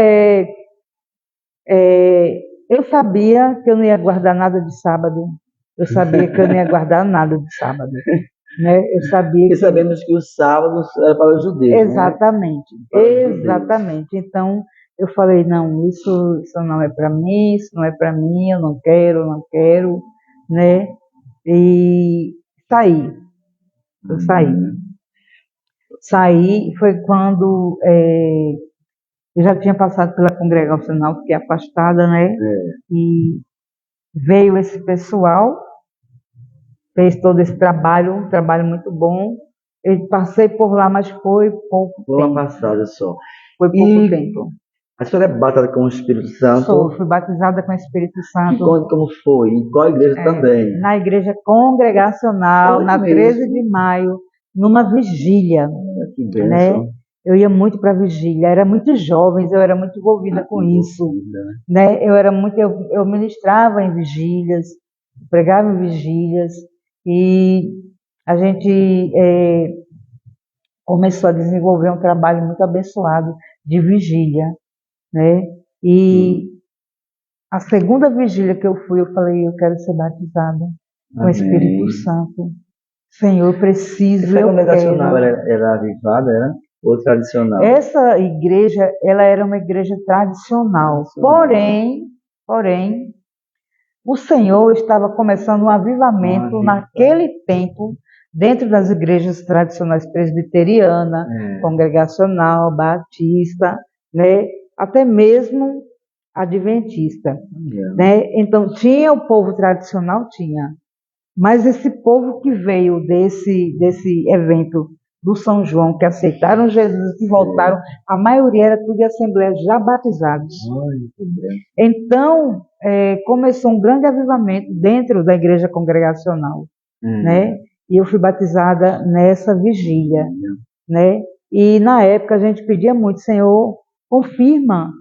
eu sabia que eu não ia guardar nada de sábado, eu sabia que eu não ia guardar nada de sábado, né? Eu sabia que... E sabemos que os sábados era para os judeus, exatamente, né? Exatamente. Então, eu falei, não, isso não é para mim, isso não é para mim, eu não quero, né? E saí. Eu saí. Saí, foi quando eu já tinha passado pela congregacional, fiquei afastada, né? E veio esse pessoal, fez todo esse trabalho, um trabalho muito bom. Eu passei por lá, mas foi pouco tempo. Foi uma passada só. Foi pouco tempo. A senhora é batizada com o Espírito Santo? Fui batizada com o Espírito Santo. E como foi? Em qual igreja também? Na igreja congregacional, na 13 de maio, numa vigília. Que bênção. Né? Eu ia muito para a vigília, era muito jovens, eu era muito envolvida com isso. Né? Eu ministrava em vigílias, pregava em vigílias, e a gente começou a desenvolver um trabalho muito abençoado de vigília. Né? E a segunda vigília que eu fui, eu falei, eu quero ser batizada com o Espírito Santo. Senhor, eu preciso, essa congregacional era avivada, era? Ou tradicional? Essa igreja, ela era uma igreja tradicional. Porém, o Senhor estava começando um avivamento naquele tempo, dentro das igrejas tradicionais presbiteriana, congregacional, batista, né? Até mesmo adventista, né? Então tinha o povo tradicional, mas esse povo que veio desse evento do São João, que aceitaram Jesus, que voltaram, a maioria era tudo de assembleia já batizados. Então começou um grande avivamento dentro da igreja congregacional, né? E eu fui batizada nessa vigília, né? E na época a gente pedia muito, Senhor, confirma,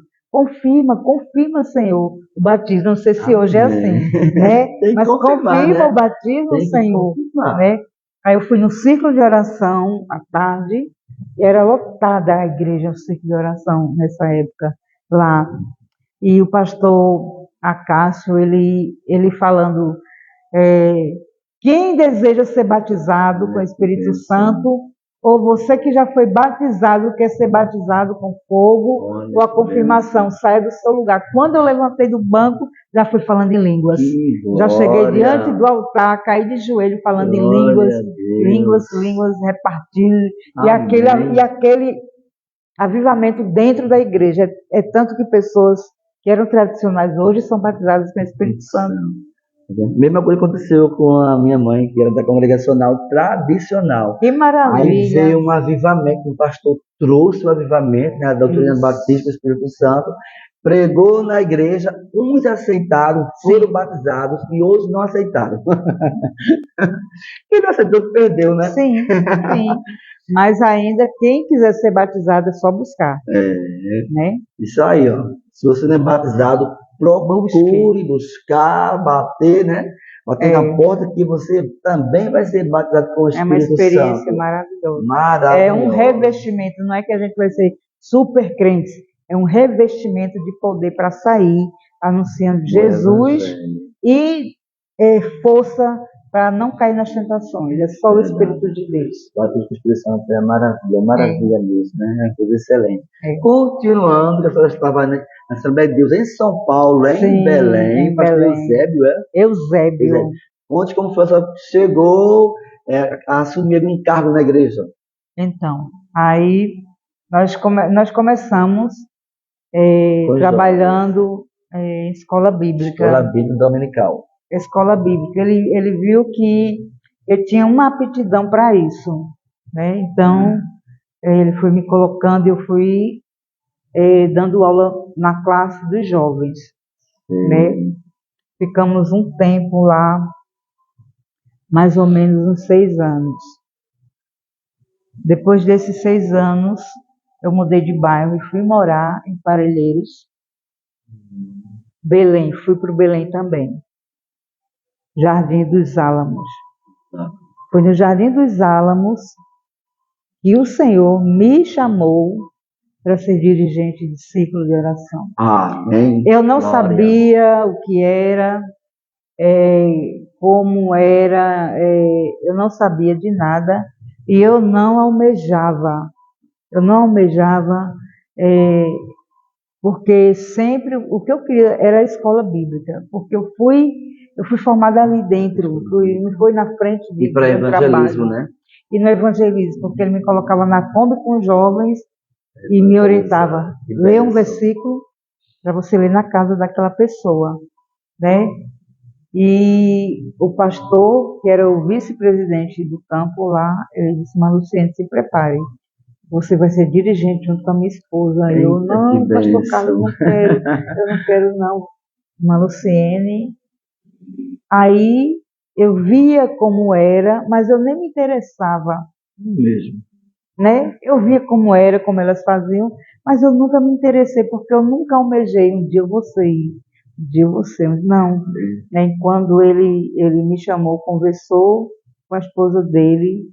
Senhor, o batismo. Não sei se hoje é assim, né? Mas confirma, né? O batismo, Senhor, né? Aí eu fui no círculo de oração à tarde, e era lotada a igreja, o círculo de oração nessa época lá. E o pastor Acácio, ele falando, quem deseja ser batizado com o Espírito Santo, ou você que já foi batizado, quer ser batizado com fogo, ou a confirmação, saia do seu lugar. Quando eu levantei do banco, já fui falando em línguas. Já cheguei diante do altar, caí de joelho falando em línguas repartidas. E aquele avivamento dentro da igreja. É tanto que pessoas que eram tradicionais hoje são batizadas com o Espírito Santo. Mesma coisa aconteceu com a minha mãe, que era da congregacional tradicional. Que maravilha! Aí veio um avivamento, o pastor trouxe o avivamento, né, a doutrina batista do Espírito Santo, pregou na igreja, uns aceitaram, foram batizados, e outros não aceitaram. Quem não aceitou perdeu, né? Sim. Mas ainda, quem quiser ser batizado é só buscar. Né? Isso aí, ó. Se você não é batizado, procure buscar, bater, né? Bater na porta, que você também vai ser batizado com o Espírito Santo. É uma experiência maravilhosa. É um revestimento, não é que a gente vai ser super crentes, é um revestimento de poder para sair anunciando Jesus e força para não cair nas tentações. É só o Espírito de Deus. A tua expressão é maravilha mesmo, né? É uma coisa excelente. Continuando, que a senhora estava na Assembleia de Deus em São Paulo, em Belém, pastor Eusébio, Eusébio. Conte como foi, a senhora chegou a assumir um cargo na igreja. Então, aí nós começamos trabalhando em escola bíblica. Escola bíblica dominical. Escola bíblica. Ele viu que eu tinha uma aptidão para isso, né? Então, ele foi me colocando e eu fui dando aula na classe dos jovens, né? Ficamos um tempo lá, mais ou menos uns 6 anos. Depois desses 6 anos, eu mudei de bairro e fui morar em Parelheiros, Belém. Fui para o Belém também. Jardim dos Álamos. Foi no Jardim dos Álamos que o Senhor me chamou para ser dirigente de ciclo de oração. Amém. Eu não sabia o que era, como era, eu não sabia de nada e eu não almejava, porque sempre o que eu queria era a escola bíblica, porque eu fui formada ali dentro, não foi na frente de e para evangelismo, né? E no evangelismo, porque ele me colocava na Kombi com os jovens e me orientava, lê um versículo para você ler na casa daquela pessoa, né? E o pastor, que era o vice-presidente do campo lá, ele disse: Maluciene, se prepare, você vai ser dirigente junto com a minha esposa. Eita, eu, não, pastor bênção. Carlos, eu não quero não. Maluciene. Aí eu via como era, mas eu nem me interessava. Mesmo. Né? Eu via como era, como elas faziam, mas eu nunca me interessei, porque eu nunca almejei um dia eu vou ser, um dia eu vou ser. Não. Né? Quando ele me chamou, conversou com a esposa dele,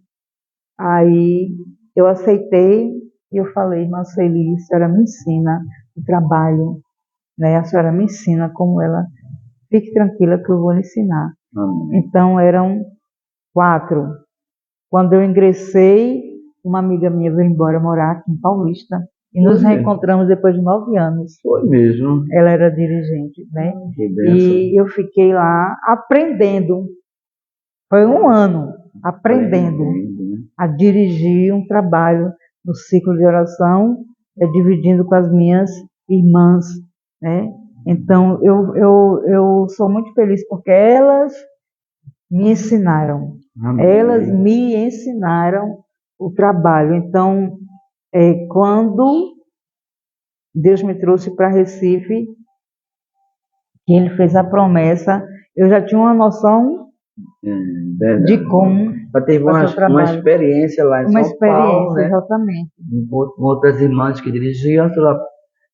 aí eu aceitei e eu falei: Marceli, a senhora me ensina o trabalho, né? A senhora me ensina como ela. Fique tranquila que eu vou lhe ensinar. Amém. Então eram 4. Quando eu ingressei, uma amiga minha veio embora morar aqui em Paulista e nos reencontramos depois de 9 anos. Foi mesmo. Ela era dirigente, né? Que bênção. E eu fiquei lá aprendendo. Foi 1 ano aprendendo a dirigir um trabalho no ciclo de oração, dividindo com as minhas irmãs, né? Então, eu sou muito feliz porque elas me ensinaram. Amém. Elas me ensinaram o trabalho. Então, quando Deus me trouxe para Recife, que Ele fez a promessa, eu já tinha uma noção de como já teve uma experiência lá em São Paulo, né? Exatamente. Com outras irmãs que dirigiam,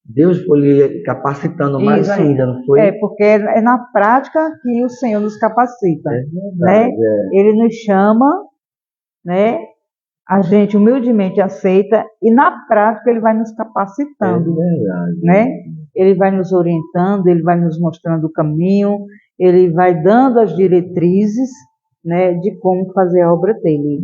Deus foi lhe capacitando mais ainda, não foi? Porque é na prática que o Senhor nos capacita, né? Ele nos chama, né? A gente humildemente aceita e na prática ele vai nos capacitando, né? Ele vai nos orientando, ele vai nos mostrando o caminho, ele vai dando as diretrizes, né, de como fazer a obra dele.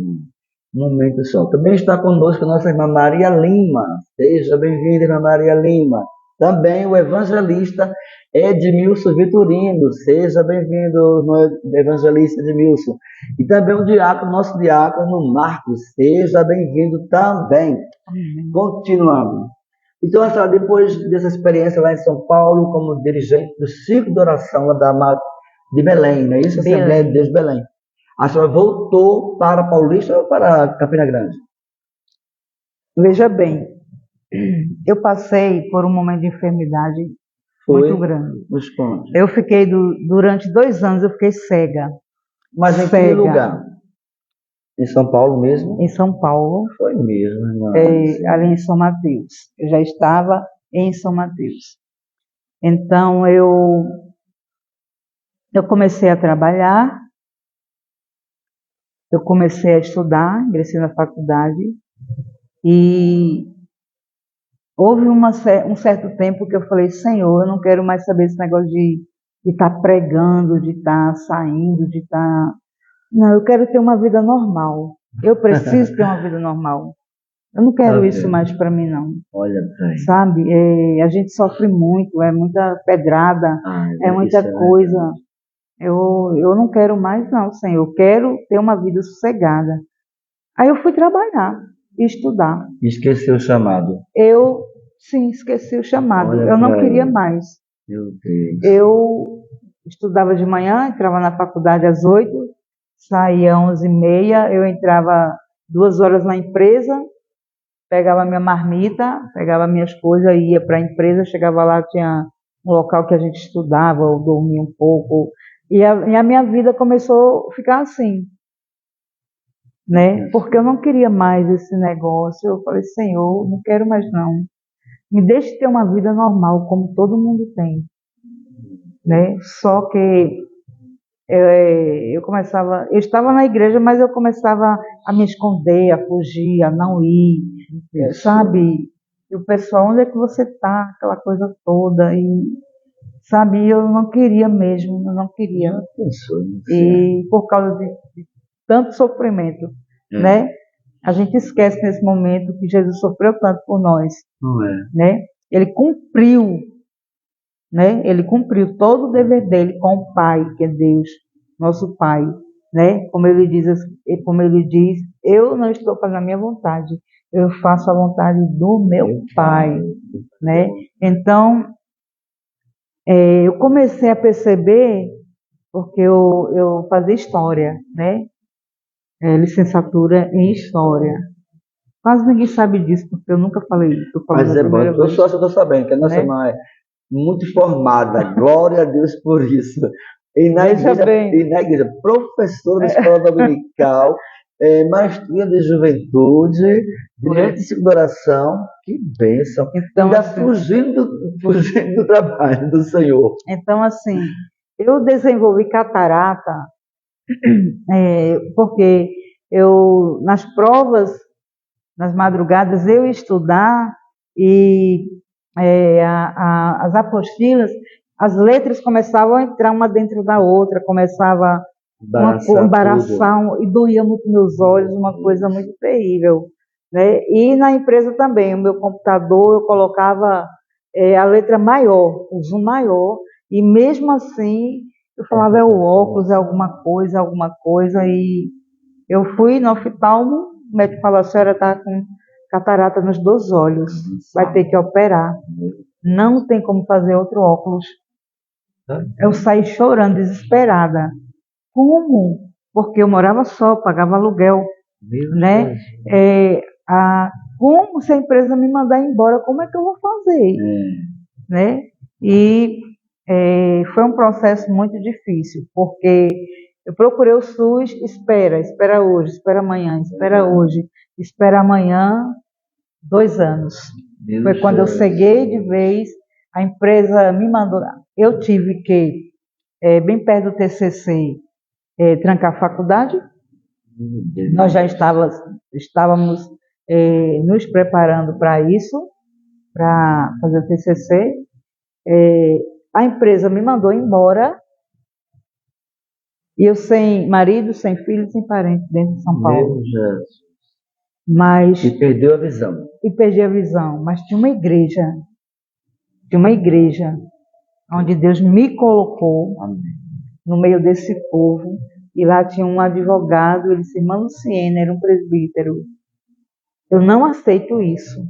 Um momento só. Também está conosco a nossa irmã Maria Lima. Seja bem-vinda, irmã Maria Lima. Também o evangelista Edmilson Vitorino. Seja bem-vindo, evangelista Edmilson. E também o diácono, nosso diácono Marcos. Seja bem-vindo também. Continuando. Então, a senhora, depois dessa experiência lá em São Paulo, como dirigente do ciclo de oração lá de Belém, não é isso? Assembleia de Deus Belém. A senhora voltou para Paulista ou para Campina Grande? Veja bem, eu passei por um momento de enfermidade muito grande. Eu fiquei, durante 2 anos, eu fiquei cega. Mas em que lugar? Em São Paulo mesmo? Em São Paulo. Foi mesmo, irmã. Ali em São Mateus. Eu já estava em São Mateus. Então, eu comecei a trabalhar, eu comecei a estudar, ingressei na faculdade e houve um certo tempo que eu falei: Senhor, eu não quero mais saber esse negócio de estar pregando, de estar saindo, de estar Não, eu quero ter uma vida normal. Eu preciso ter uma vida normal. Eu não quero isso mais para mim, não. Olha bem. Sabe? A gente sofre muito, é muita pedrada, é muita coisa. Eu não quero mais, não, Senhor. Eu quero ter uma vida sossegada. Aí eu fui trabalhar e estudar. Esqueceu o chamado. Eu, sim, esqueci o chamado. Olha Eu não pra queria ele. mais. Meu Deus. Eu estudava de manhã, entrava na faculdade às 8, saía às 11h30, eu entrava 2 horas na empresa, pegava minha marmita, pegava minhas coisas, ia para a empresa, chegava lá, tinha um local que a gente estudava, eu dormia um pouco, e a minha vida começou a ficar assim, né? Porque eu não queria mais esse negócio. Eu falei, Senhor, não quero mais não. Me deixe ter uma vida normal, como todo mundo tem, né? Só que eu estava na igreja, mas eu começava a me esconder, a fugir, a não ir, sabe? E o pessoal, onde é que você está? Aquela coisa toda, e sabe, eu não queria mesmo, eu não queria. E por causa de tanto sofrimento, né? A gente esquece nesse momento que Jesus sofreu tanto por nós, Não é? né? Ele cumpriu, né? Ele cumpriu todo o dever dele com o Pai, que é Deus, nosso Pai, né? Como ele diz, eu não estou fazendo a minha vontade, eu faço a vontade do meu Pai, né? Então, eu comecei a perceber, porque eu fazia história, né? Licenciatura em história. Quase ninguém sabe disso, porque eu nunca falei isso. Mas é bom, eu só estou sabendo que a nossa irmã é muito formada, glória a Deus por isso. E na igreja, professora da escola dominical, maestria de juventude, direito de oração, que bênção. Então, ainda fugindo do trabalho do Senhor. Então, assim, eu desenvolvi catarata, porque nas provas, nas madrugadas, eu ia estudar e as apostilas, as letras começavam a entrar uma dentro da outra, começava a embaraçar e doía muito meus olhos, uma coisa muito terrível, né? E na empresa também, o meu computador, eu colocava a letra maior, o zoom maior, e mesmo assim eu falava, é o óculos, é alguma coisa, e eu fui no oftalmo, o médico falou, a senhora está com catarata nos 2 olhos, vai ter que operar, não tem como fazer outro óculos. Eu saí chorando, desesperada. Como? Porque eu morava só, pagava aluguel, né? Como se a empresa me mandar embora, como é que eu vou fazer? Né? E foi um processo muito difícil, porque eu procurei o SUS, espera hoje, espera amanhã, espera hoje, espera amanhã, 2 anos. Foi quando eu ceguei de vez, a empresa me mandou, eu tive que, bem perto do TCC, trancar a faculdade. Nós já estávamos nos preparando para isso, para fazer o TCC. A empresa me mandou embora e eu sem marido, sem filho, sem parente dentro de São Paulo. E perdeu a visão. E perdi a visão, mas tinha uma igreja onde Deus me colocou no meio desse povo, e lá tinha um advogado, ele disse, irmã Luciene, era um presbítero. Eu não aceito isso,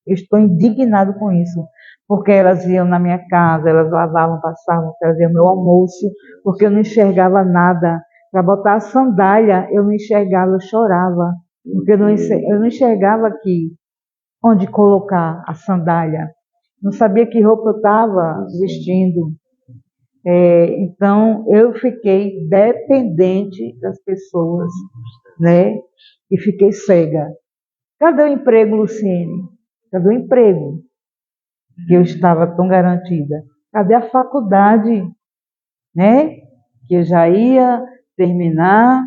eu estou indignado com isso, porque elas iam na minha casa, elas lavavam, passavam, traziam meu almoço, porque eu não enxergava nada. Para botar a sandália, eu não enxergava, eu chorava, porque eu não enxergava aqui onde colocar a sandália. Não sabia que roupa eu estava vestindo. Então, eu fiquei dependente das pessoas, né? E fiquei cega. Cadê o emprego, Luciene? Cadê o emprego? Que eu estava tão garantida. Cadê a faculdade, né? Que eu já ia terminar,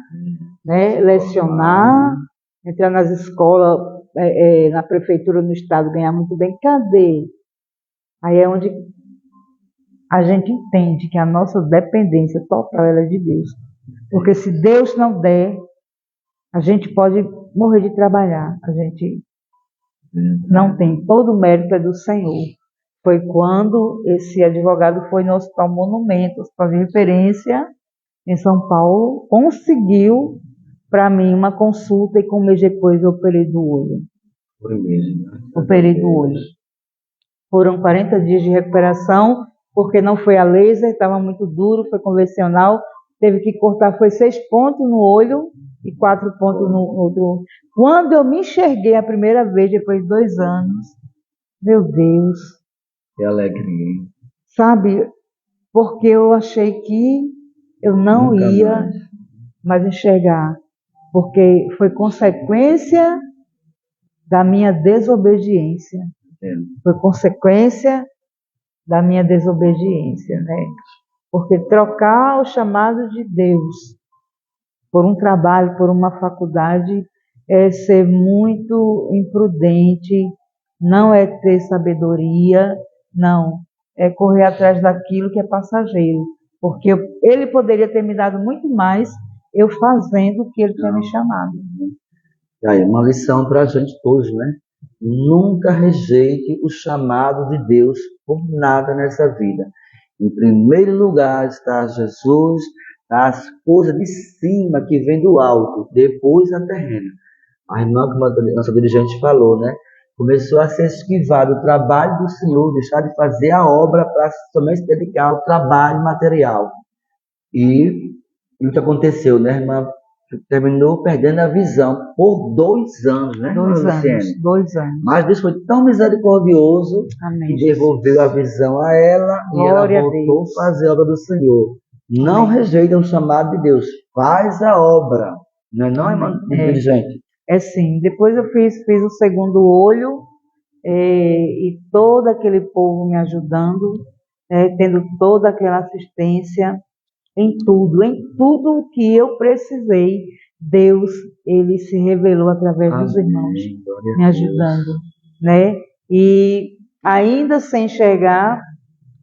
né? Lecionar, entrar nas escolas, na prefeitura, no estado, ganhar muito bem. Cadê? Aí é onde a gente entende que a nossa dependência total é de Deus. Porque se Deus não der, a gente pode morrer de trabalhar. A gente não tem. Todo o mérito é do Senhor. Foi quando esse advogado foi no Hospital Monumento, Hospital de Referência, em São Paulo, conseguiu para mim uma consulta e com um mês depois eu operei do olho. Foi mesmo, né? Operei do olho. Foram 40 dias de recuperação, porque não foi a laser, estava muito duro, foi convencional, teve que cortar, foi 6 pontos no olho e 4 pontos no outro. Quando eu me enxerguei a primeira vez, depois de 2 anos, meu Deus. Que alegria. Sabe, porque eu achei que eu não Nunca ia mais enxergar, porque foi consequência da minha desobediência. Foi consequência da minha desobediência, né? Porque trocar o chamado de Deus por um trabalho, por uma faculdade, é ser muito imprudente, não é ter sabedoria, não. É correr atrás daquilo que é passageiro. Porque ele poderia ter me dado muito mais eu fazendo o que ele tinha me chamado. E aí, uma lição para a gente todos, né? Nunca rejeite o chamado de Deus por nada nessa vida. Em primeiro lugar está Jesus, as coisas de cima que vem do alto, depois a terrena. A irmã, como a nossa dirigente falou, né? Começou a se esquivar do trabalho do Senhor, deixar de fazer a obra para somente se dedicar ao trabalho material. E o que aconteceu, né, irmã? Terminou perdendo a visão por 2 anos, né, 2 anos, 2 anos. Mas Deus foi tão misericordioso. Amém, que devolveu a visão a ela Glória e ela voltou a fazer a obra do Senhor. Não Amém. rejeitem o chamado de Deus, faz a obra. Não é não, irmã dirigente? É sim. Depois eu fiz o segundo olho, e todo aquele povo me ajudando, tendo toda aquela assistência em tudo que eu precisei. Deus, ele se revelou através dos irmãos me ajudando, né? E ainda sem chegar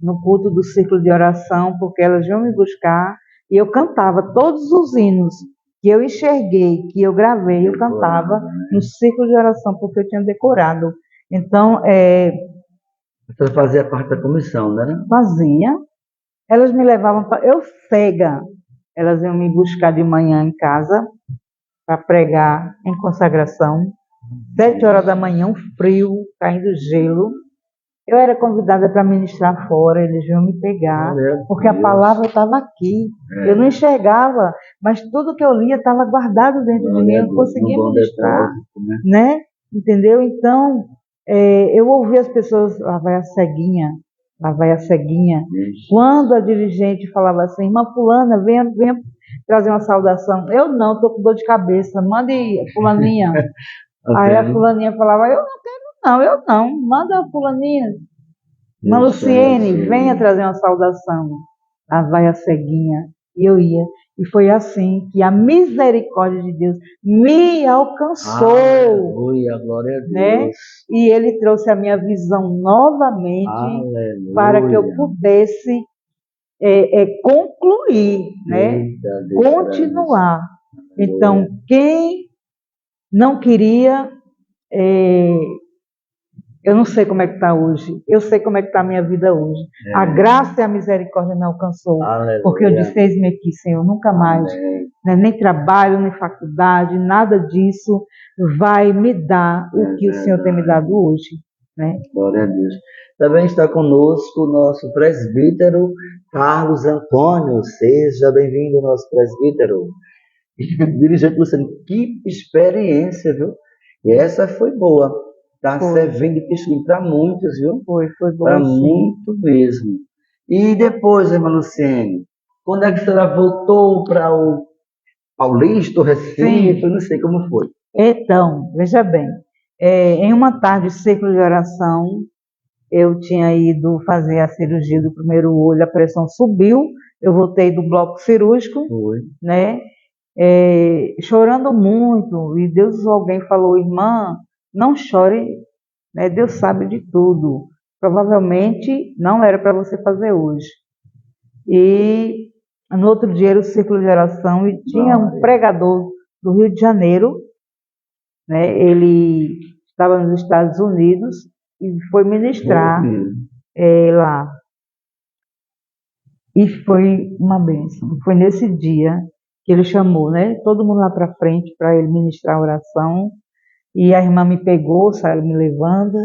no culto do círculo de oração, porque elas iam me buscar e eu cantava todos os hinos que eu enxerguei, que eu gravei, eu cantava no círculo de oração, porque eu tinha decorado. Então, Você fazia parte da comissão, né? fazia. Elas me levavam para... Eu cega. Elas iam me buscar de manhã em casa para pregar em consagração. 7 horas da manhã, um frio, caindo gelo. Eu era convidada para ministrar fora, eles iam me pegar, porque a palavra estava aqui. Eu não enxergava, mas tudo que eu lia estava guardado dentro de mim, eu conseguia ministrar, né? Entendeu? Então, eu ouvi as pessoas, lá vai a ceguinha, lá vai a ceguinha. Quando a dirigente falava assim, irmã fulana, venha trazer uma saudação. Eu não, estou com dor de cabeça, mande fulaninha. Aí a fulaninha falava, eu não, manda a fulaninha. Irmã Luciene, venha trazer uma saudação. Lá vai a ceguinha. E eu ia. E foi assim que a misericórdia de Deus me alcançou. Aleluia, glória a Deus. Né? E ele trouxe a minha visão novamente. Aleluia. Para que eu pudesse concluir, né? Continuar. Então, quem não queria... eu não sei como é que está hoje. Eu sei como é que está a minha vida hoje. A graça e a misericórdia me alcançou. Aleluia. Porque eu disse, eis-me aqui, Senhor, nunca mais. Né, nem trabalho, nem faculdade, nada disso vai me dar o que o Senhor tem me dado hoje. Né? Glória a Deus. Também está conosco o nosso presbítero Carlos Antônio. Seja bem-vindo, nosso presbítero. Dirigente Luciano, que experiência, viu? E essa foi boa. Está servindo de testemunho para muitos, viu? Foi bom. Para muito mesmo. E depois, irmã Luciene, quando é que a senhora voltou para o Paulista, Recife? Eu não sei como foi. Então, veja bem, em uma tarde de círculo de oração, eu tinha ido fazer a cirurgia do primeiro olho, a pressão subiu, eu voltei do bloco cirúrgico, né? Chorando muito, e alguém falou, irmã, não chore, né? Deus sabe de tudo. Provavelmente não era para você fazer hoje. E No outro dia era o ciclo de oração e tinha um pregador do Rio de Janeiro, né? Ele estava nos Estados Unidos e foi ministrar lá. E foi uma bênção. Foi nesse dia que ele chamou, né? Todo mundo lá para frente para ele ministrar a oração. E a irmã me pegou, saiu me levando,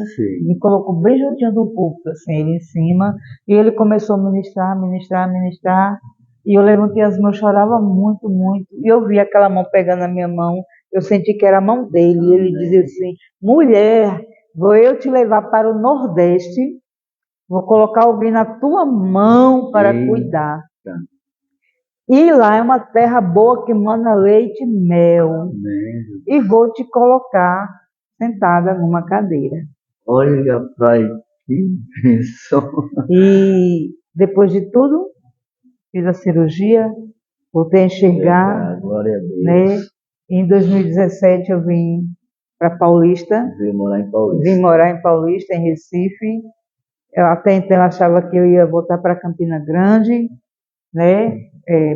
me colocou bem juntinho do púlpito, assim, ele em cima. E ele começou a ministrar, ministrar, ministrar. E eu levantei as mãos, chorava muito, muito. E eu vi aquela mão pegando a minha mão. Eu senti que era a mão dele. E ele dizia assim: mulher, vou eu te levar para o Nordeste. Vou colocar alguém na tua mão para cuidar. E lá é uma terra boa que mana leite e mel. E vou te colocar sentada numa cadeira. Olha, pai, que bênção. E depois de tudo, fiz a cirurgia, voltei a enxergar. Glória a Deus. Né? Em 2017 eu vim para Paulista. Vim morar em Paulista. Vim morar em Paulista, em Recife. Eu até então achava que eu ia voltar para Campina Grande, né?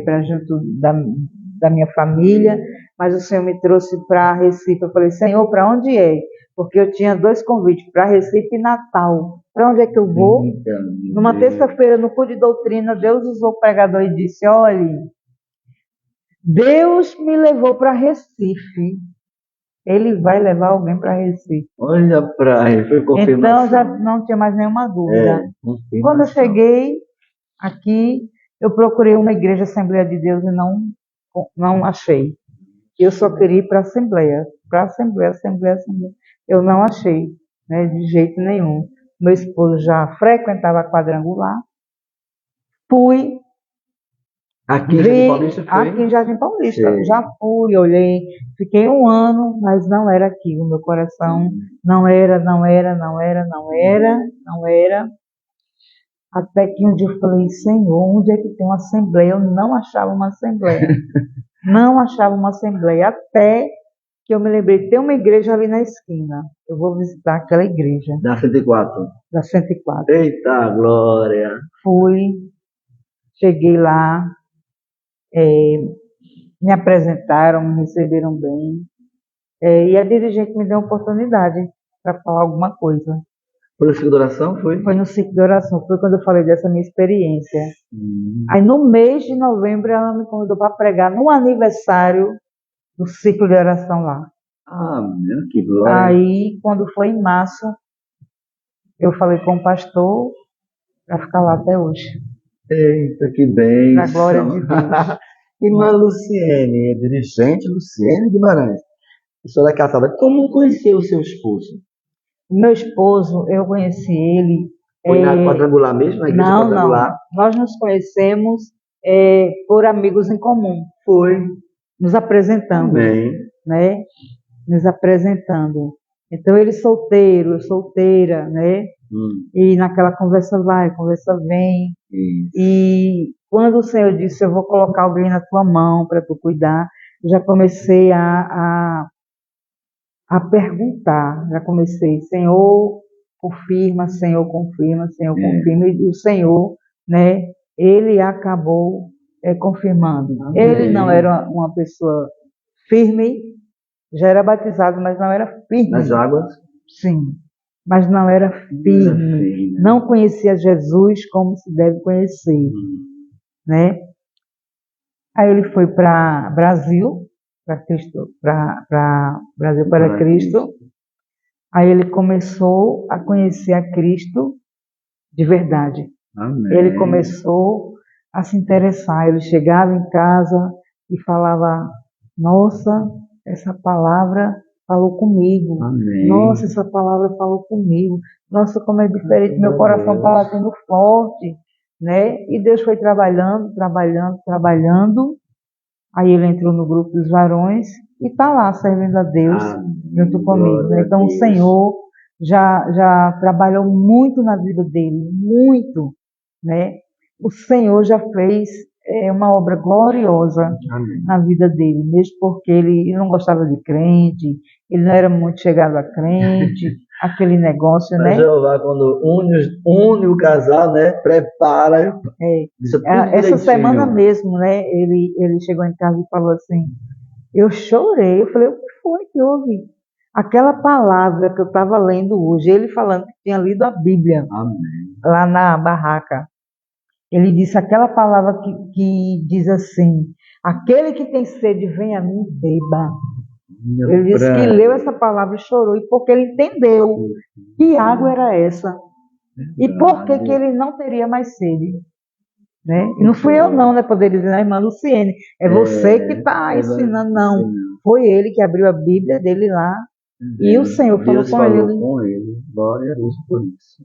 Para junto da minha família, mas o Senhor me trouxe para Recife. Eu falei: Senhor, para onde é? Porque eu tinha 2 convites, para Recife e Natal. Para onde é que eu vou? Numa terça-feira, no culto de doutrina, Deus usou o pregador e disse: olhe, Deus me levou para Recife. Ele vai levar alguém para Recife. Olha para ele, foi confirmação. Então já não tinha mais nenhuma dúvida. Quando eu cheguei aqui, eu procurei uma igreja Assembleia de Deus e não achei. Eu só queria ir para a Assembleia. Assembleia. Eu não achei, né, de jeito nenhum. Meu esposo já frequentava a quadrangular. Fui. Aqui em Jardim Paulista foi? Aqui em Jardim Paulista. Já fui, olhei. Fiquei 1 ano, mas não era aquilo. Meu coração não era. Até que um dia eu falei: Senhor, onde é que tem uma assembleia? Eu não achava uma assembleia. Não achava uma assembleia. Até que eu me lembrei, tem uma igreja ali na esquina. Eu vou visitar aquela igreja. Da 104? Da 104. Eita, glória! Fui, cheguei lá, me apresentaram, me receberam bem. E a dirigente me deu uma oportunidade para falar alguma coisa. Foi no ciclo de oração, foi? Foi no ciclo de oração, foi quando eu falei dessa minha experiência. Aí no mês de novembro ela me convidou para pregar no aniversário do ciclo de oração lá. Meu, que glória! Aí quando foi em março, eu falei com o pastor para ficar lá até hoje. Eita, que bênção! Para a glória de Deus. Irmã Luciene, dirigente Luciene Guimarães. Pessoa da casada, como conheceu o seu esposo? Meu esposo, eu conheci ele. Foi na quadrangular mesmo? Na igreja quadrangular? Não. Nós nos conhecemos por amigos em comum. Foi. Nos apresentando. Bem. Né? Nos apresentando. Então ele solteiro, eu solteira, né? E naquela conversa vai, conversa vem. E quando o Senhor disse: eu vou colocar alguém na tua mão para tu cuidar, eu já comecei a perguntar, já comecei: Senhor, confirma, Senhor, confirma, Senhor, confirma. E o Senhor, né, ele acabou confirmando. Amém. Ele não era uma pessoa firme, já era batizado, mas não era firme. Nas águas? Sim, mas não era firme. Não conhecia Jesus como se deve conhecer. Né? Aí ele foi para Brasil, para Brasil para Cristo. Aí ele começou a conhecer a Cristo de verdade. Amém. Ele começou a se interessar. Ele chegava em casa e falava: nossa, essa palavra falou comigo. Amém. Nossa, essa palavra falou comigo. Nossa, como é diferente. Meu coração está batendo forte. Né? E Deus foi trabalhando. Aí ele entrou no grupo dos varões e está lá servindo a Deus junto comigo. Né? Então o Senhor já trabalhou muito na vida dele, muito. Né? O Senhor já fez uma obra gloriosa na vida dele, mesmo porque ele não gostava de crente, ele não era muito chegado a crente, aquele negócio, né? Jeová, quando une o casal, né? Prepara. Deixa tudo Essa semana direitinho. mesmo, né? Ele chegou em casa e falou assim, eu chorei, eu falei, o que foi que houve? Aquela palavra que eu estava lendo hoje, ele falando que tinha lido a Bíblia Amém. lá na barraca. Ele disse aquela palavra que diz assim, aquele que tem sede, vem a mim, beba. Ele disse que leu essa palavra e chorou, e porque ele entendeu que água era essa, e por que ele não teria mais sede. Né? E não fui eu não, né? Poderia dizer, irmã Luciene, é você que está ensinando, não. Foi ele que abriu a Bíblia dele lá, e o Senhor falou com ele. Glória a Deus por isso.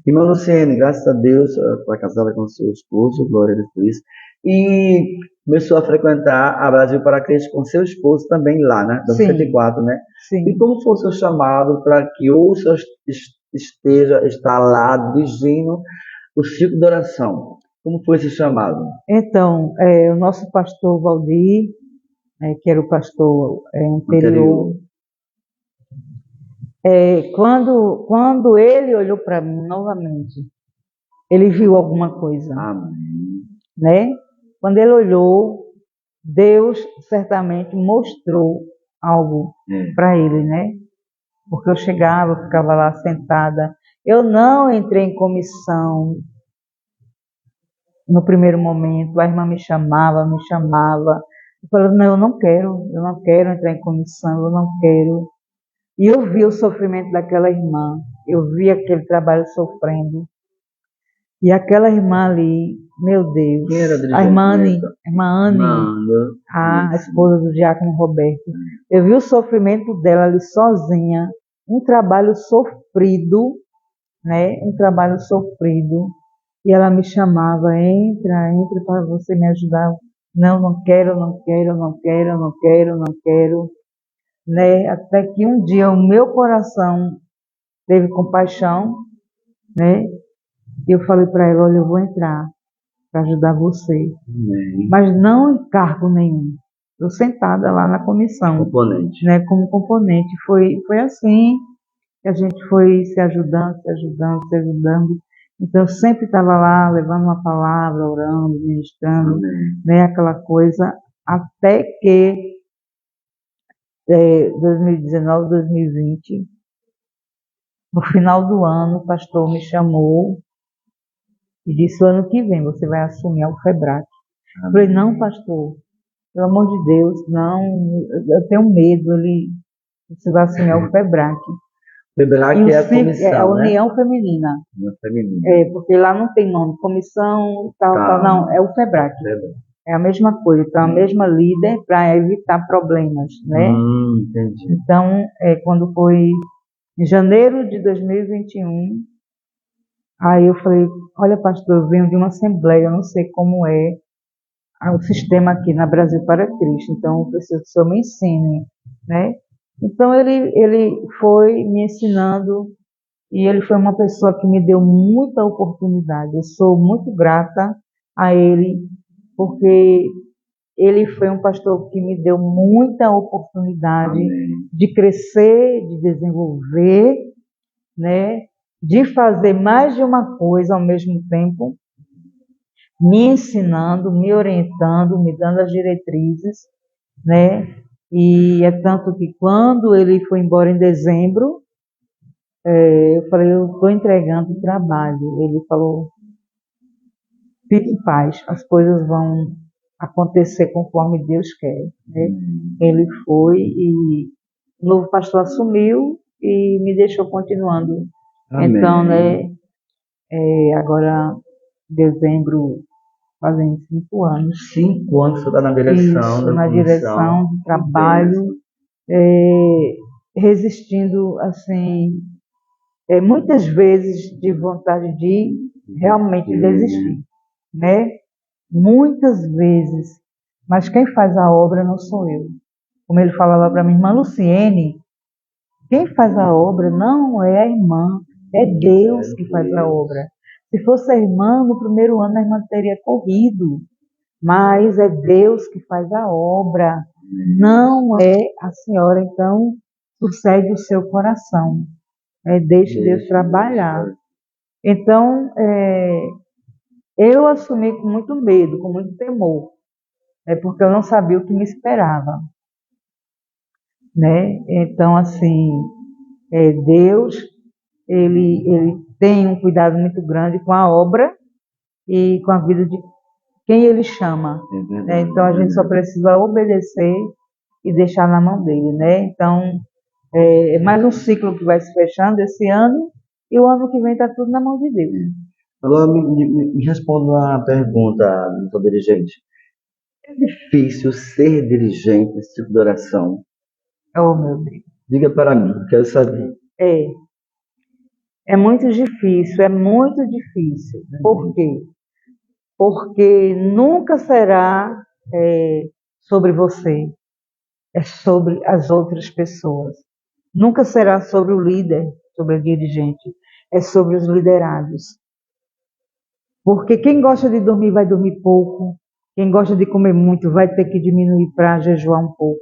Irmã Luciene, graças a Deus, foi casada com seu esposo, glória a Deus por isso. E começou a frequentar a Brasil para Cristo com seu esposo também lá, né? Da 104, né? Sim. E como foi o seu chamado para que o senhor está lá dirigindo o ciclo de oração? Como foi esse chamado? Então, o nosso pastor Valdir, que era o pastor anterior. Quando ele olhou para mim novamente, ele viu alguma coisa. Amém. Né? Quando ele olhou, Deus certamente mostrou algo para ele, né? Porque eu chegava, eu ficava lá sentada. Eu não entrei em comissão no primeiro momento. A irmã me chamava. Eu falava, não, eu não quero entrar em comissão, eu não quero. E eu vi o sofrimento daquela irmã, eu vi aquele trabalho sofrendo. E aquela irmã ali, meu Deus, quem era a irmã Anne, a esposa do diácono Roberto, eu vi o sofrimento dela ali sozinha, um trabalho sofrido, né? Um trabalho sofrido. E ela me chamava, entra para você me ajudar. Não quero, né? Até que um dia o meu coração teve compaixão, né? E eu falei para ela, olha, eu vou entrar para ajudar você. Amém. Mas não em cargo nenhum. Eu sentada lá na comissão. Componente. Né, como componente. Foi assim que a gente foi se ajudando. Então eu sempre estava lá, levando uma palavra, orando, ministrando, né, aquela coisa, até que 2019, 2020, no final do ano, o pastor me chamou e disse, o ano que vem você vai assumir a UFEBRAC. Eu falei, não, pastor, pelo amor de Deus, não, eu tenho medo, você vai assumir a UFEBRAC. UFEBRAC é a comissão, é a União Feminina. Porque lá não tem nome, comissão, tal, não, é o UFEBRAC. É a mesma coisa, então a mesma líder para evitar problemas, né? Entendi. Então, quando foi em janeiro de 2021, aí eu falei, olha pastor, eu venho de uma assembleia, eu não sei como é o sistema aqui na Brasil para Cristo, então eu preciso que o senhor me ensine, né? Então ele foi me ensinando e ele foi uma pessoa que me deu muita oportunidade. Eu sou muito grata a ele, porque ele foi um pastor que me deu muita oportunidade de crescer, de desenvolver, né? De fazer mais de uma coisa ao mesmo tempo, me ensinando, me orientando, me dando as diretrizes, né? E é tanto que quando ele foi embora em dezembro, eu falei, eu estou entregando o trabalho. Ele falou, fique em paz, as coisas vão acontecer conforme Deus quer, né? Ele foi e o novo pastor assumiu e me deixou continuando. Amém. Então, né, agora, dezembro, fazem 5 anos. 5 anos você está na direção. Isso, na direção do trabalho, resistindo, assim, muitas vezes de vontade de realmente desistir, né? Muitas vezes. Mas quem faz a obra não sou eu. Como ele falava para minha irmã Luciene, quem faz a obra não é a irmã, é Deus que faz a obra. Se fosse a irmã, no primeiro ano a irmã teria corrido, mas é Deus que faz a obra, não é a senhora. Então, sossegue o seu coração, Deixe Deus trabalhar. Então, eu assumi com muito medo, com muito temor, porque eu não sabia o que me esperava, né? Então, assim, Deus, ele tem um cuidado muito grande com a obra e com a vida de quem Ele chama, né? Então, a gente só precisa obedecer e deixar na mão dele, né? Então, é mais um ciclo que vai se fechando esse ano, e o ano que vem está tudo na mão de Deus. Agora me responda uma pergunta, doutor dirigente. É difícil ser dirigente nesse tipo de oração? Oh, meu Deus. Diga para mim, quero saber. É muito difícil, é muito difícil. Por quê? Porque nunca será sobre você, é sobre as outras pessoas. Nunca será sobre o líder, sobre o dirigente, é sobre os liderados. Porque quem gosta de dormir vai dormir pouco, quem gosta de comer muito vai ter que diminuir para jejuar um pouco.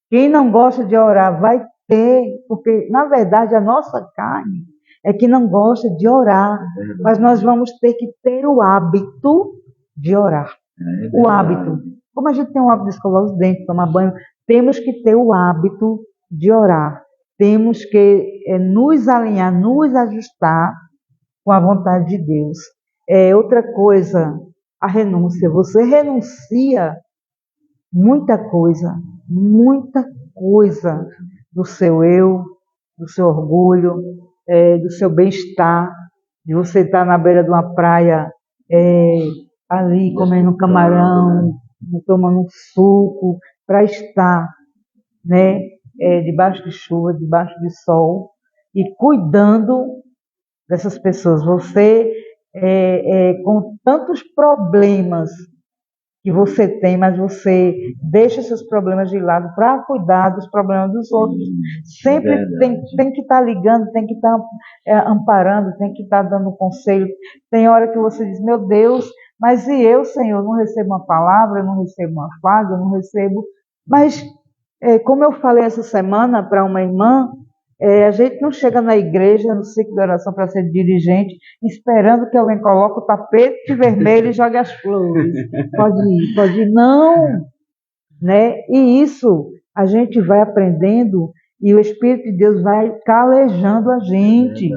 Quem não gosta de orar vai ter, porque na verdade a nossa carne é que não gosta de orar, mas nós vamos ter que ter o hábito de orar. O hábito. Como a gente tem o hábito de escovar os dentes, tomar banho, temos que ter o hábito de orar. Temos que nos alinhar, nos ajustar com a vontade de Deus. Outra coisa, a renúncia. Você renuncia muita coisa do seu eu, do seu orgulho, do seu bem-estar, de você estar na beira de uma praia, ali comendo camarão, tomando um suco, para estar, né, debaixo de chuva, debaixo de sol, e cuidando dessas pessoas. Você, com tantos problemas que você tem, mas você deixa seus problemas de lado para cuidar dos problemas dos outros. Sempre tem que estar ligando, tem que estar amparando, tem que estar dando conselho. Tem hora que você diz, meu Deus, mas e eu, Senhor, não recebo uma palavra, eu não recebo uma fala, eu não recebo. Mas, como eu falei essa semana para uma irmã, a gente não chega na igreja, no ciclo de oração para ser dirigente, esperando que alguém coloque o tapete vermelho e jogue as flores. Pode ir, não. Né? E isso a gente vai aprendendo e o Espírito de Deus vai calejando a gente,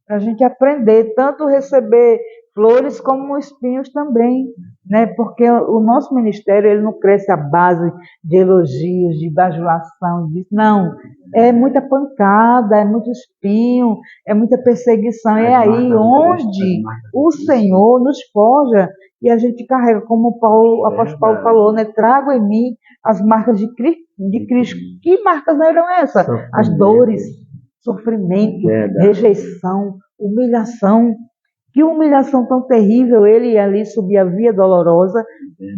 para a gente aprender, tanto receber flores como espinhos também, né? Porque o nosso ministério ele não cresce à base de elogios, de bajulação, não. É muita pancada, é muito espinho, é muita perseguição. É aí onde o Senhor nos forja e a gente carrega, como o apóstolo Paulo falou, né? Trago em mim as marcas de Cristo. Que marcas eram essas? As dores, sofrimento, rejeição, humilhação. Que humilhação tão terrível, ele ali subia a via dolorosa,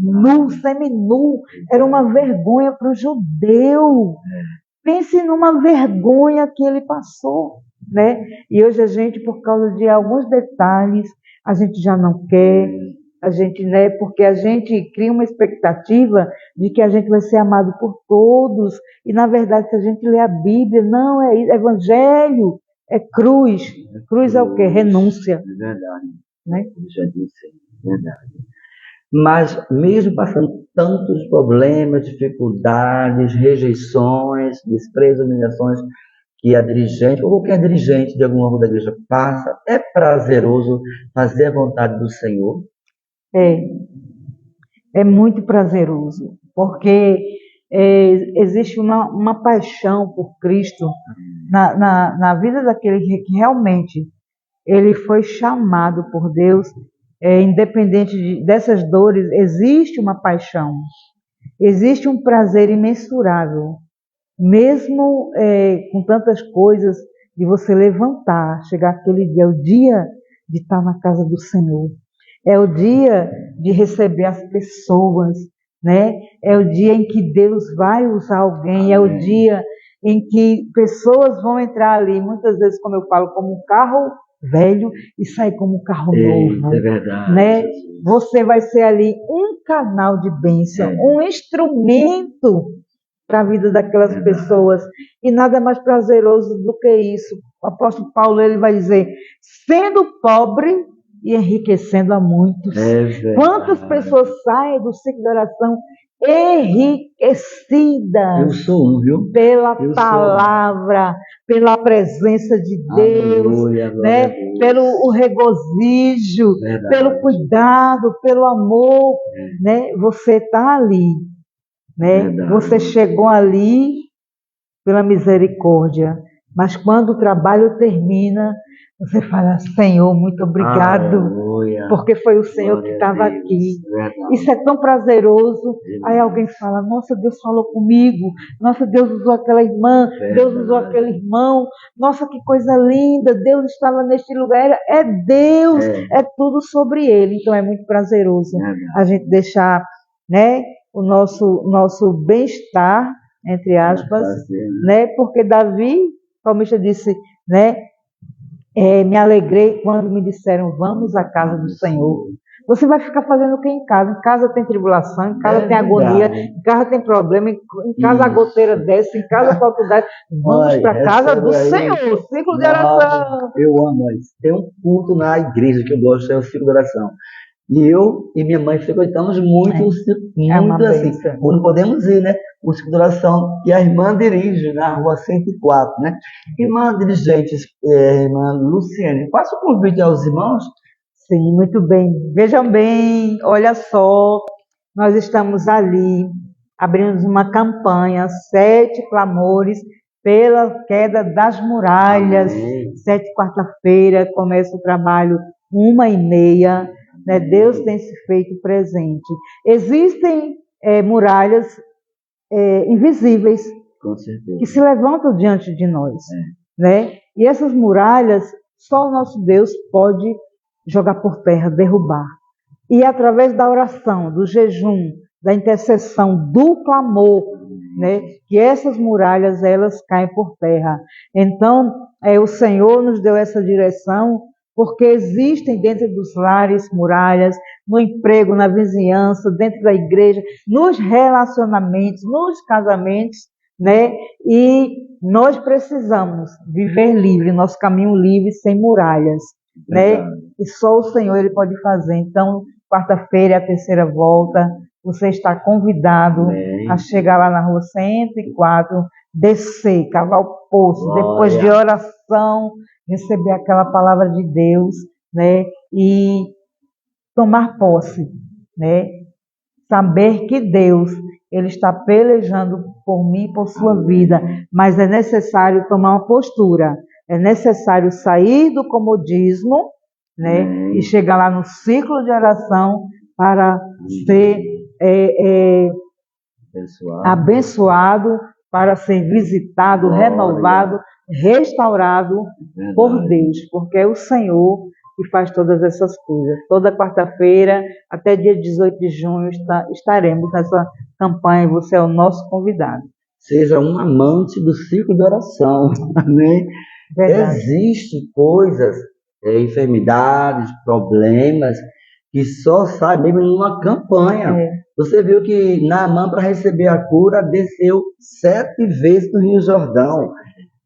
nu, seminu, era uma vergonha para o judeu. Pense numa vergonha que ele passou, né? E hoje a gente, por causa de alguns detalhes, a gente já não quer, a gente, né? Porque a gente cria uma expectativa de que a gente vai ser amado por todos, e na verdade, se a gente lê a Bíblia, não é isso, é evangelho. É cruz. Cruz é o quê? Renúncia. É verdade. Né? Já disse, é verdade. Mas mesmo passando tantos problemas, dificuldades, rejeições, desprezo, humilhações que a dirigente, ou qualquer dirigente de alguma rua da igreja passa, é prazeroso fazer a vontade do Senhor? É muito prazeroso, porque existe uma paixão por Cristo na vida daquele que realmente ele foi chamado por Deus, independente dessas dores, existe uma paixão, existe um prazer imensurável, mesmo com tantas coisas, de você levantar, chegar aquele dia, é o dia de estar na casa do Senhor, é o dia de receber as pessoas, né? É o dia em que Deus vai usar alguém, é o dia em que pessoas vão entrar ali, muitas vezes, como eu falo, como um carro velho e sair como um carro novo. É verdade. Né? Você vai ser ali um canal de bênção, um instrumento para a vida daquelas pessoas. E nada mais prazeroso do que isso. O apóstolo Paulo ele vai dizer, sendo pobre e enriquecendo a muitos. Quantas pessoas saem do ciclo de oração enriquecidas Eu sou um, viu? pela palavra, pela presença de Deus, Aleluia, né? Pelo o regozijo, pelo cuidado, pelo amor, né? Você está ali, né? Você chegou ali pela misericórdia, mas quando o trabalho termina, você fala, Senhor, muito obrigado, porque foi o Senhor que estava aqui. Isso é tão prazeroso. Aí alguém fala, nossa, Deus falou comigo, nossa, Deus usou aquela irmã, Deus usou aquele irmão, nossa, que coisa linda, Deus estava neste lugar. É Deus, é tudo sobre Ele. Então é muito prazeroso a gente deixar, né, o nosso bem-estar, entre aspas, né, porque Davi, o salmista disse, né, me alegrei quando me disseram, vamos à casa do Senhor. Você vai ficar fazendo o que em casa? Em casa tem tribulação, em casa tem agonia, em casa tem problema, em casa a goteira desce, em casa falta o gás. Vamos para a casa do Senhor, ciclo de oração. Eu amo isso. Tem um culto na igreja que eu gosto, é o ciclo de oração. E eu e minha mãe frequentamos muito, muito assim. Não podemos ir, né? O ciclo de oração que a irmã dirige na rua 104, né? Irmã dirigente, irmã Luciane, faça o convite aos irmãos. Sim, muito bem. Vejam bem, olha só, nós estamos ali, abrimos uma campanha, 7 clamores pela queda das muralhas. 7 quarta-feira, começa o trabalho 1h30. Né? Deus tem se feito presente. Existem muralhas invisíveis que se levantam diante de nós. Né? E essas muralhas, só o nosso Deus pode jogar por terra, derrubar. E através da oração, do jejum, da intercessão, do clamor, né, que essas muralhas elas caem por terra. Então, o Senhor nos deu essa direção, porque existem dentro dos lares muralhas, no emprego, na vizinhança, dentro da igreja, nos relacionamentos, nos casamentos, né? E nós precisamos viver livre, nosso caminho livre, sem muralhas, né? E só o Senhor ele pode fazer. Então, quarta-feira é a terceira volta. Você está convidado a chegar lá na rua 104, descer, cavar o poço, depois de oração, receber aquela palavra de Deus, né? E tomar posse, né? Saber que Deus ele está pelejando por mim e por sua vida, mas é necessário tomar uma postura, é necessário sair do comodismo, né? E chegar lá no ciclo de oração para ser abençoado, para ser visitado, renovado, restaurado por Deus, porque é o Senhor que faz todas essas coisas. Toda quarta-feira, até dia 18 de junho, estaremos nessa campanha. Você é o nosso convidado. Seja um amante do ciclo de oração. Amém? Existem coisas, enfermidades, problemas, que só sai mesmo numa campanha. Você viu que Naamã, para receber a cura, desceu 7 vezes no Rio Jordão.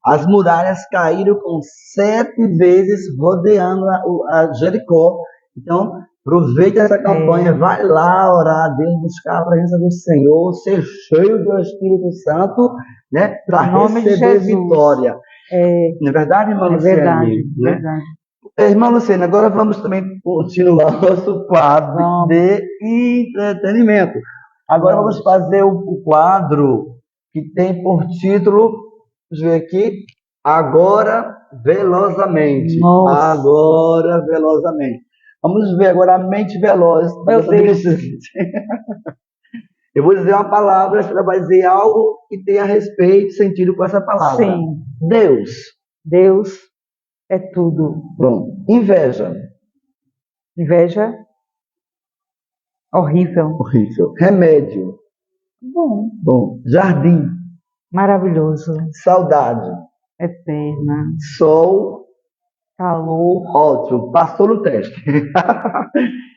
As muralhas caíram com 7 vezes rodeando a Jericó. Então, aproveite essa campanha, vai lá orar a Deus, buscar a presença do Senhor, ser cheio do Espírito Santo, né, para receber vitória. Não é verdade, irmã Luciane? É verdade, né? verdade. Irmã Luciane, agora vamos também continuar nosso quadro de entretenimento. Agora vamos fazer o quadro que tem por título, vamos ver aqui, Agora Velozmente. Nossa. Agora Velozamente. Vamos ver agora a mente veloz. Meu Deus. Eu vou dizer uma palavra, você vai dizer algo que tenha respeito, sentido com essa palavra. Sim. Deus. Deus é tudo. Bom, inveja. Inveja, horrível. Horrível. Remédio. Bom. Bom. Jardim. Maravilhoso. Saudade. Eterna. Sol. Calor. Ótimo, passou no teste.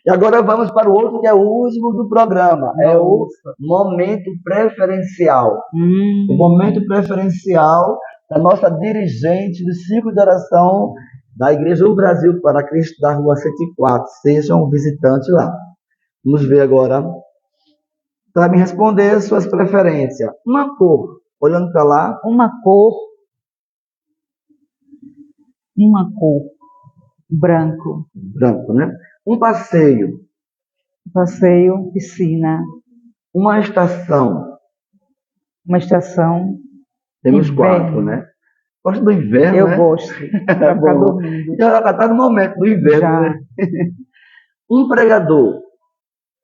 E agora vamos para o outro, que é o último do programa. É o momento preferencial. O momento preferencial da nossa dirigente do ciclo de oração da Igreja do Brasil para Cristo da Rua 104. Seja um visitante lá. Vamos ver agora. Para me responder suas preferências. Uma cor. Olhando para lá. Uma cor. Branco. Branco, né? Um passeio. Passeio, piscina. Uma estação. Uma estação. Temos inverno. 4, né? Gosta do inverno, Eu né? gosto. Para ficar dormindo. Já está no momento do inverno, Já. né? Um pregador.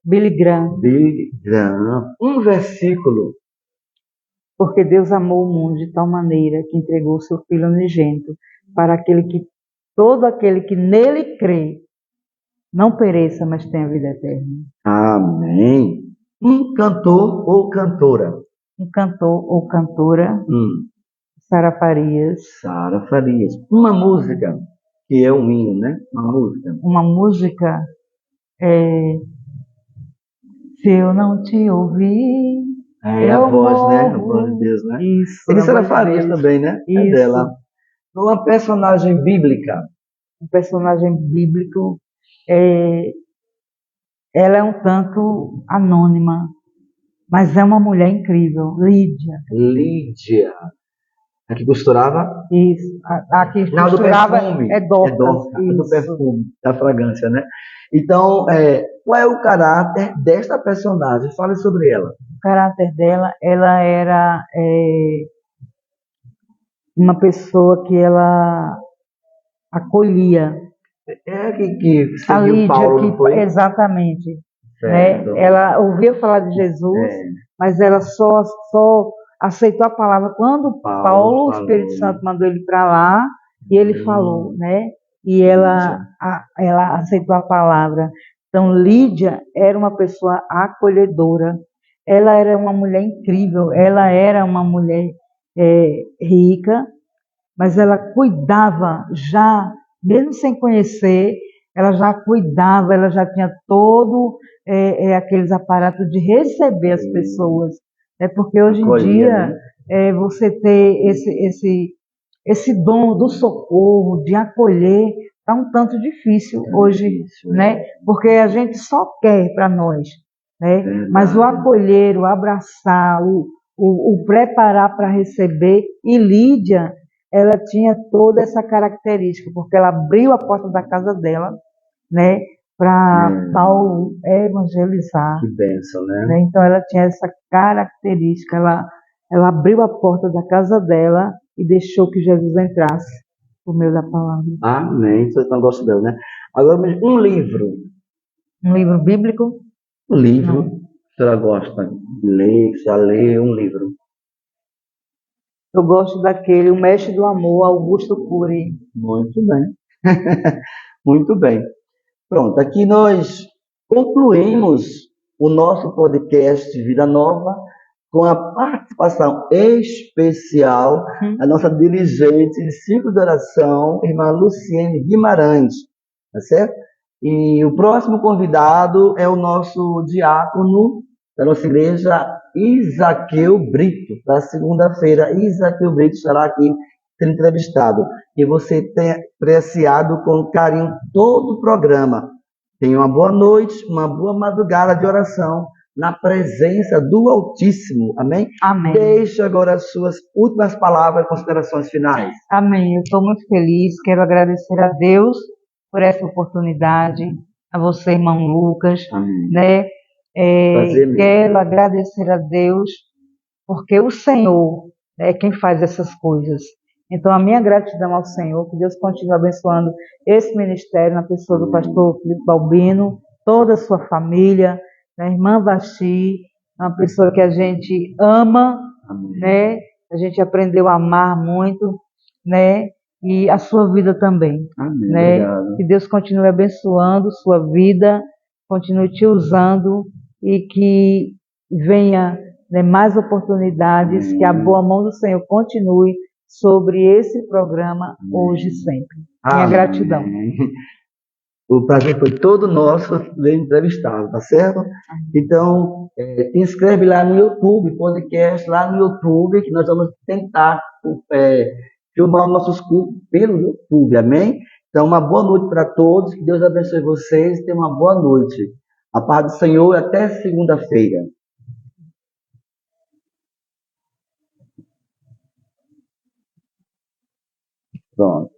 Billy Graham. Billy Graham. Um versículo. Porque Deus amou o mundo de tal maneira que entregou o seu Filho unigênito para todo aquele que nele crê não pereça, mas tenha vida eterna. Amém. Um cantor ou cantora. Um cantor ou cantora. Sara Farias. Sara Farias. Uma música, que é um hino, né? Uma música. Se eu não te ouvir. É a voz, né? A voz de Deus, né? Isso. Tem Sara Farias também, né? Isso. É dela. Uma personagem bíblica. Um personagem bíblico. Ela é um tanto anônima, mas é uma mulher incrível. Lídia. A que costurava? Isso. A que costurava é Dorcas. É do perfume, da fragrância, né? Então, qual é o caráter desta personagem? Fale sobre ela. O caráter dela, ela era uma pessoa que ela acolhia. Que seguiu Paulo, foi? Exatamente. Né? Ela ouvia falar de Jesus, mas ela só aceitou a palavra quando Paulo, o Espírito Santo, mandou ele para lá e ele falou, né? E ela aceitou a palavra. Então, Lídia era uma pessoa acolhedora. Ela era uma mulher incrível. Ela era uma mulher rica, mas ela cuidava já, mesmo sem conhecer, ela já cuidava, ela já tinha todo aqueles aparatos de receber as pessoas. Porque hoje em dia, você ter esse dom do socorro, de acolher, está um tanto difícil hoje, né? Porque a gente só quer para nós, né? Mas o acolher, o abraçar, o preparar para receber, e Lídia, ela tinha toda essa característica, porque ela abriu a porta da casa dela, né, para Paulo evangelizar. Que bênção, né? Então ela tinha essa característica, ela abriu a porta da casa dela e deixou que Jesus entrasse por meio da palavra. Amém. Vocês estão gostando, né? Agora, um livro. Um livro bíblico? Um livro. Não. A senhora gosta de ler, já lê um livro? Eu gosto daquele, O Mestre do Amor, Augusto Cury. Muito bem. Muito bem. Pronto, aqui nós concluímos o nosso podcast Vida Nova com a participação especial da nossa dirigente de ciclo de oração, irmã Luciene Guimarães, tá certo? E o próximo convidado é o nosso diácono da nossa igreja, Isaqueu Brito. Na segunda-feira, Isaqueu Brito estará aqui sendo entrevistado. E você tem apreciado com carinho todo o programa. Tenha uma boa noite, uma boa madrugada de oração na presença do Altíssimo. Amém? Amém. Deixe agora as suas últimas palavras e considerações finais. Amém. Eu estou muito feliz. Quero agradecer a Deus por essa oportunidade. A você, irmão Lucas. Amém. Né? Quero agradecer a Deus porque o Senhor é quem faz essas coisas. Então, a minha gratidão ao Senhor, que Deus continue abençoando esse ministério na pessoa do pastor Filipe Balbino, toda a sua família, a irmã Vasti, uma pessoa que a gente ama, né? A gente aprendeu a amar muito, né? E a sua vida também. Amém. Né? Obrigado. Que Deus continue abençoando sua vida, continue te usando e que venha, né, mais oportunidades, que a boa mão do Senhor continue sobre esse programa hoje e sempre. Minha gratidão. O prazer foi todo nosso ver entrevistá-lo, tá certo? Então, se inscreve lá no YouTube, podcast lá no YouTube, que nós vamos tentar filmar nossos cultos pelo YouTube, amém? Então, uma boa noite para todos, que Deus abençoe vocês, tenham uma boa noite. A paz do Senhor e até segunda-feira. Pronto.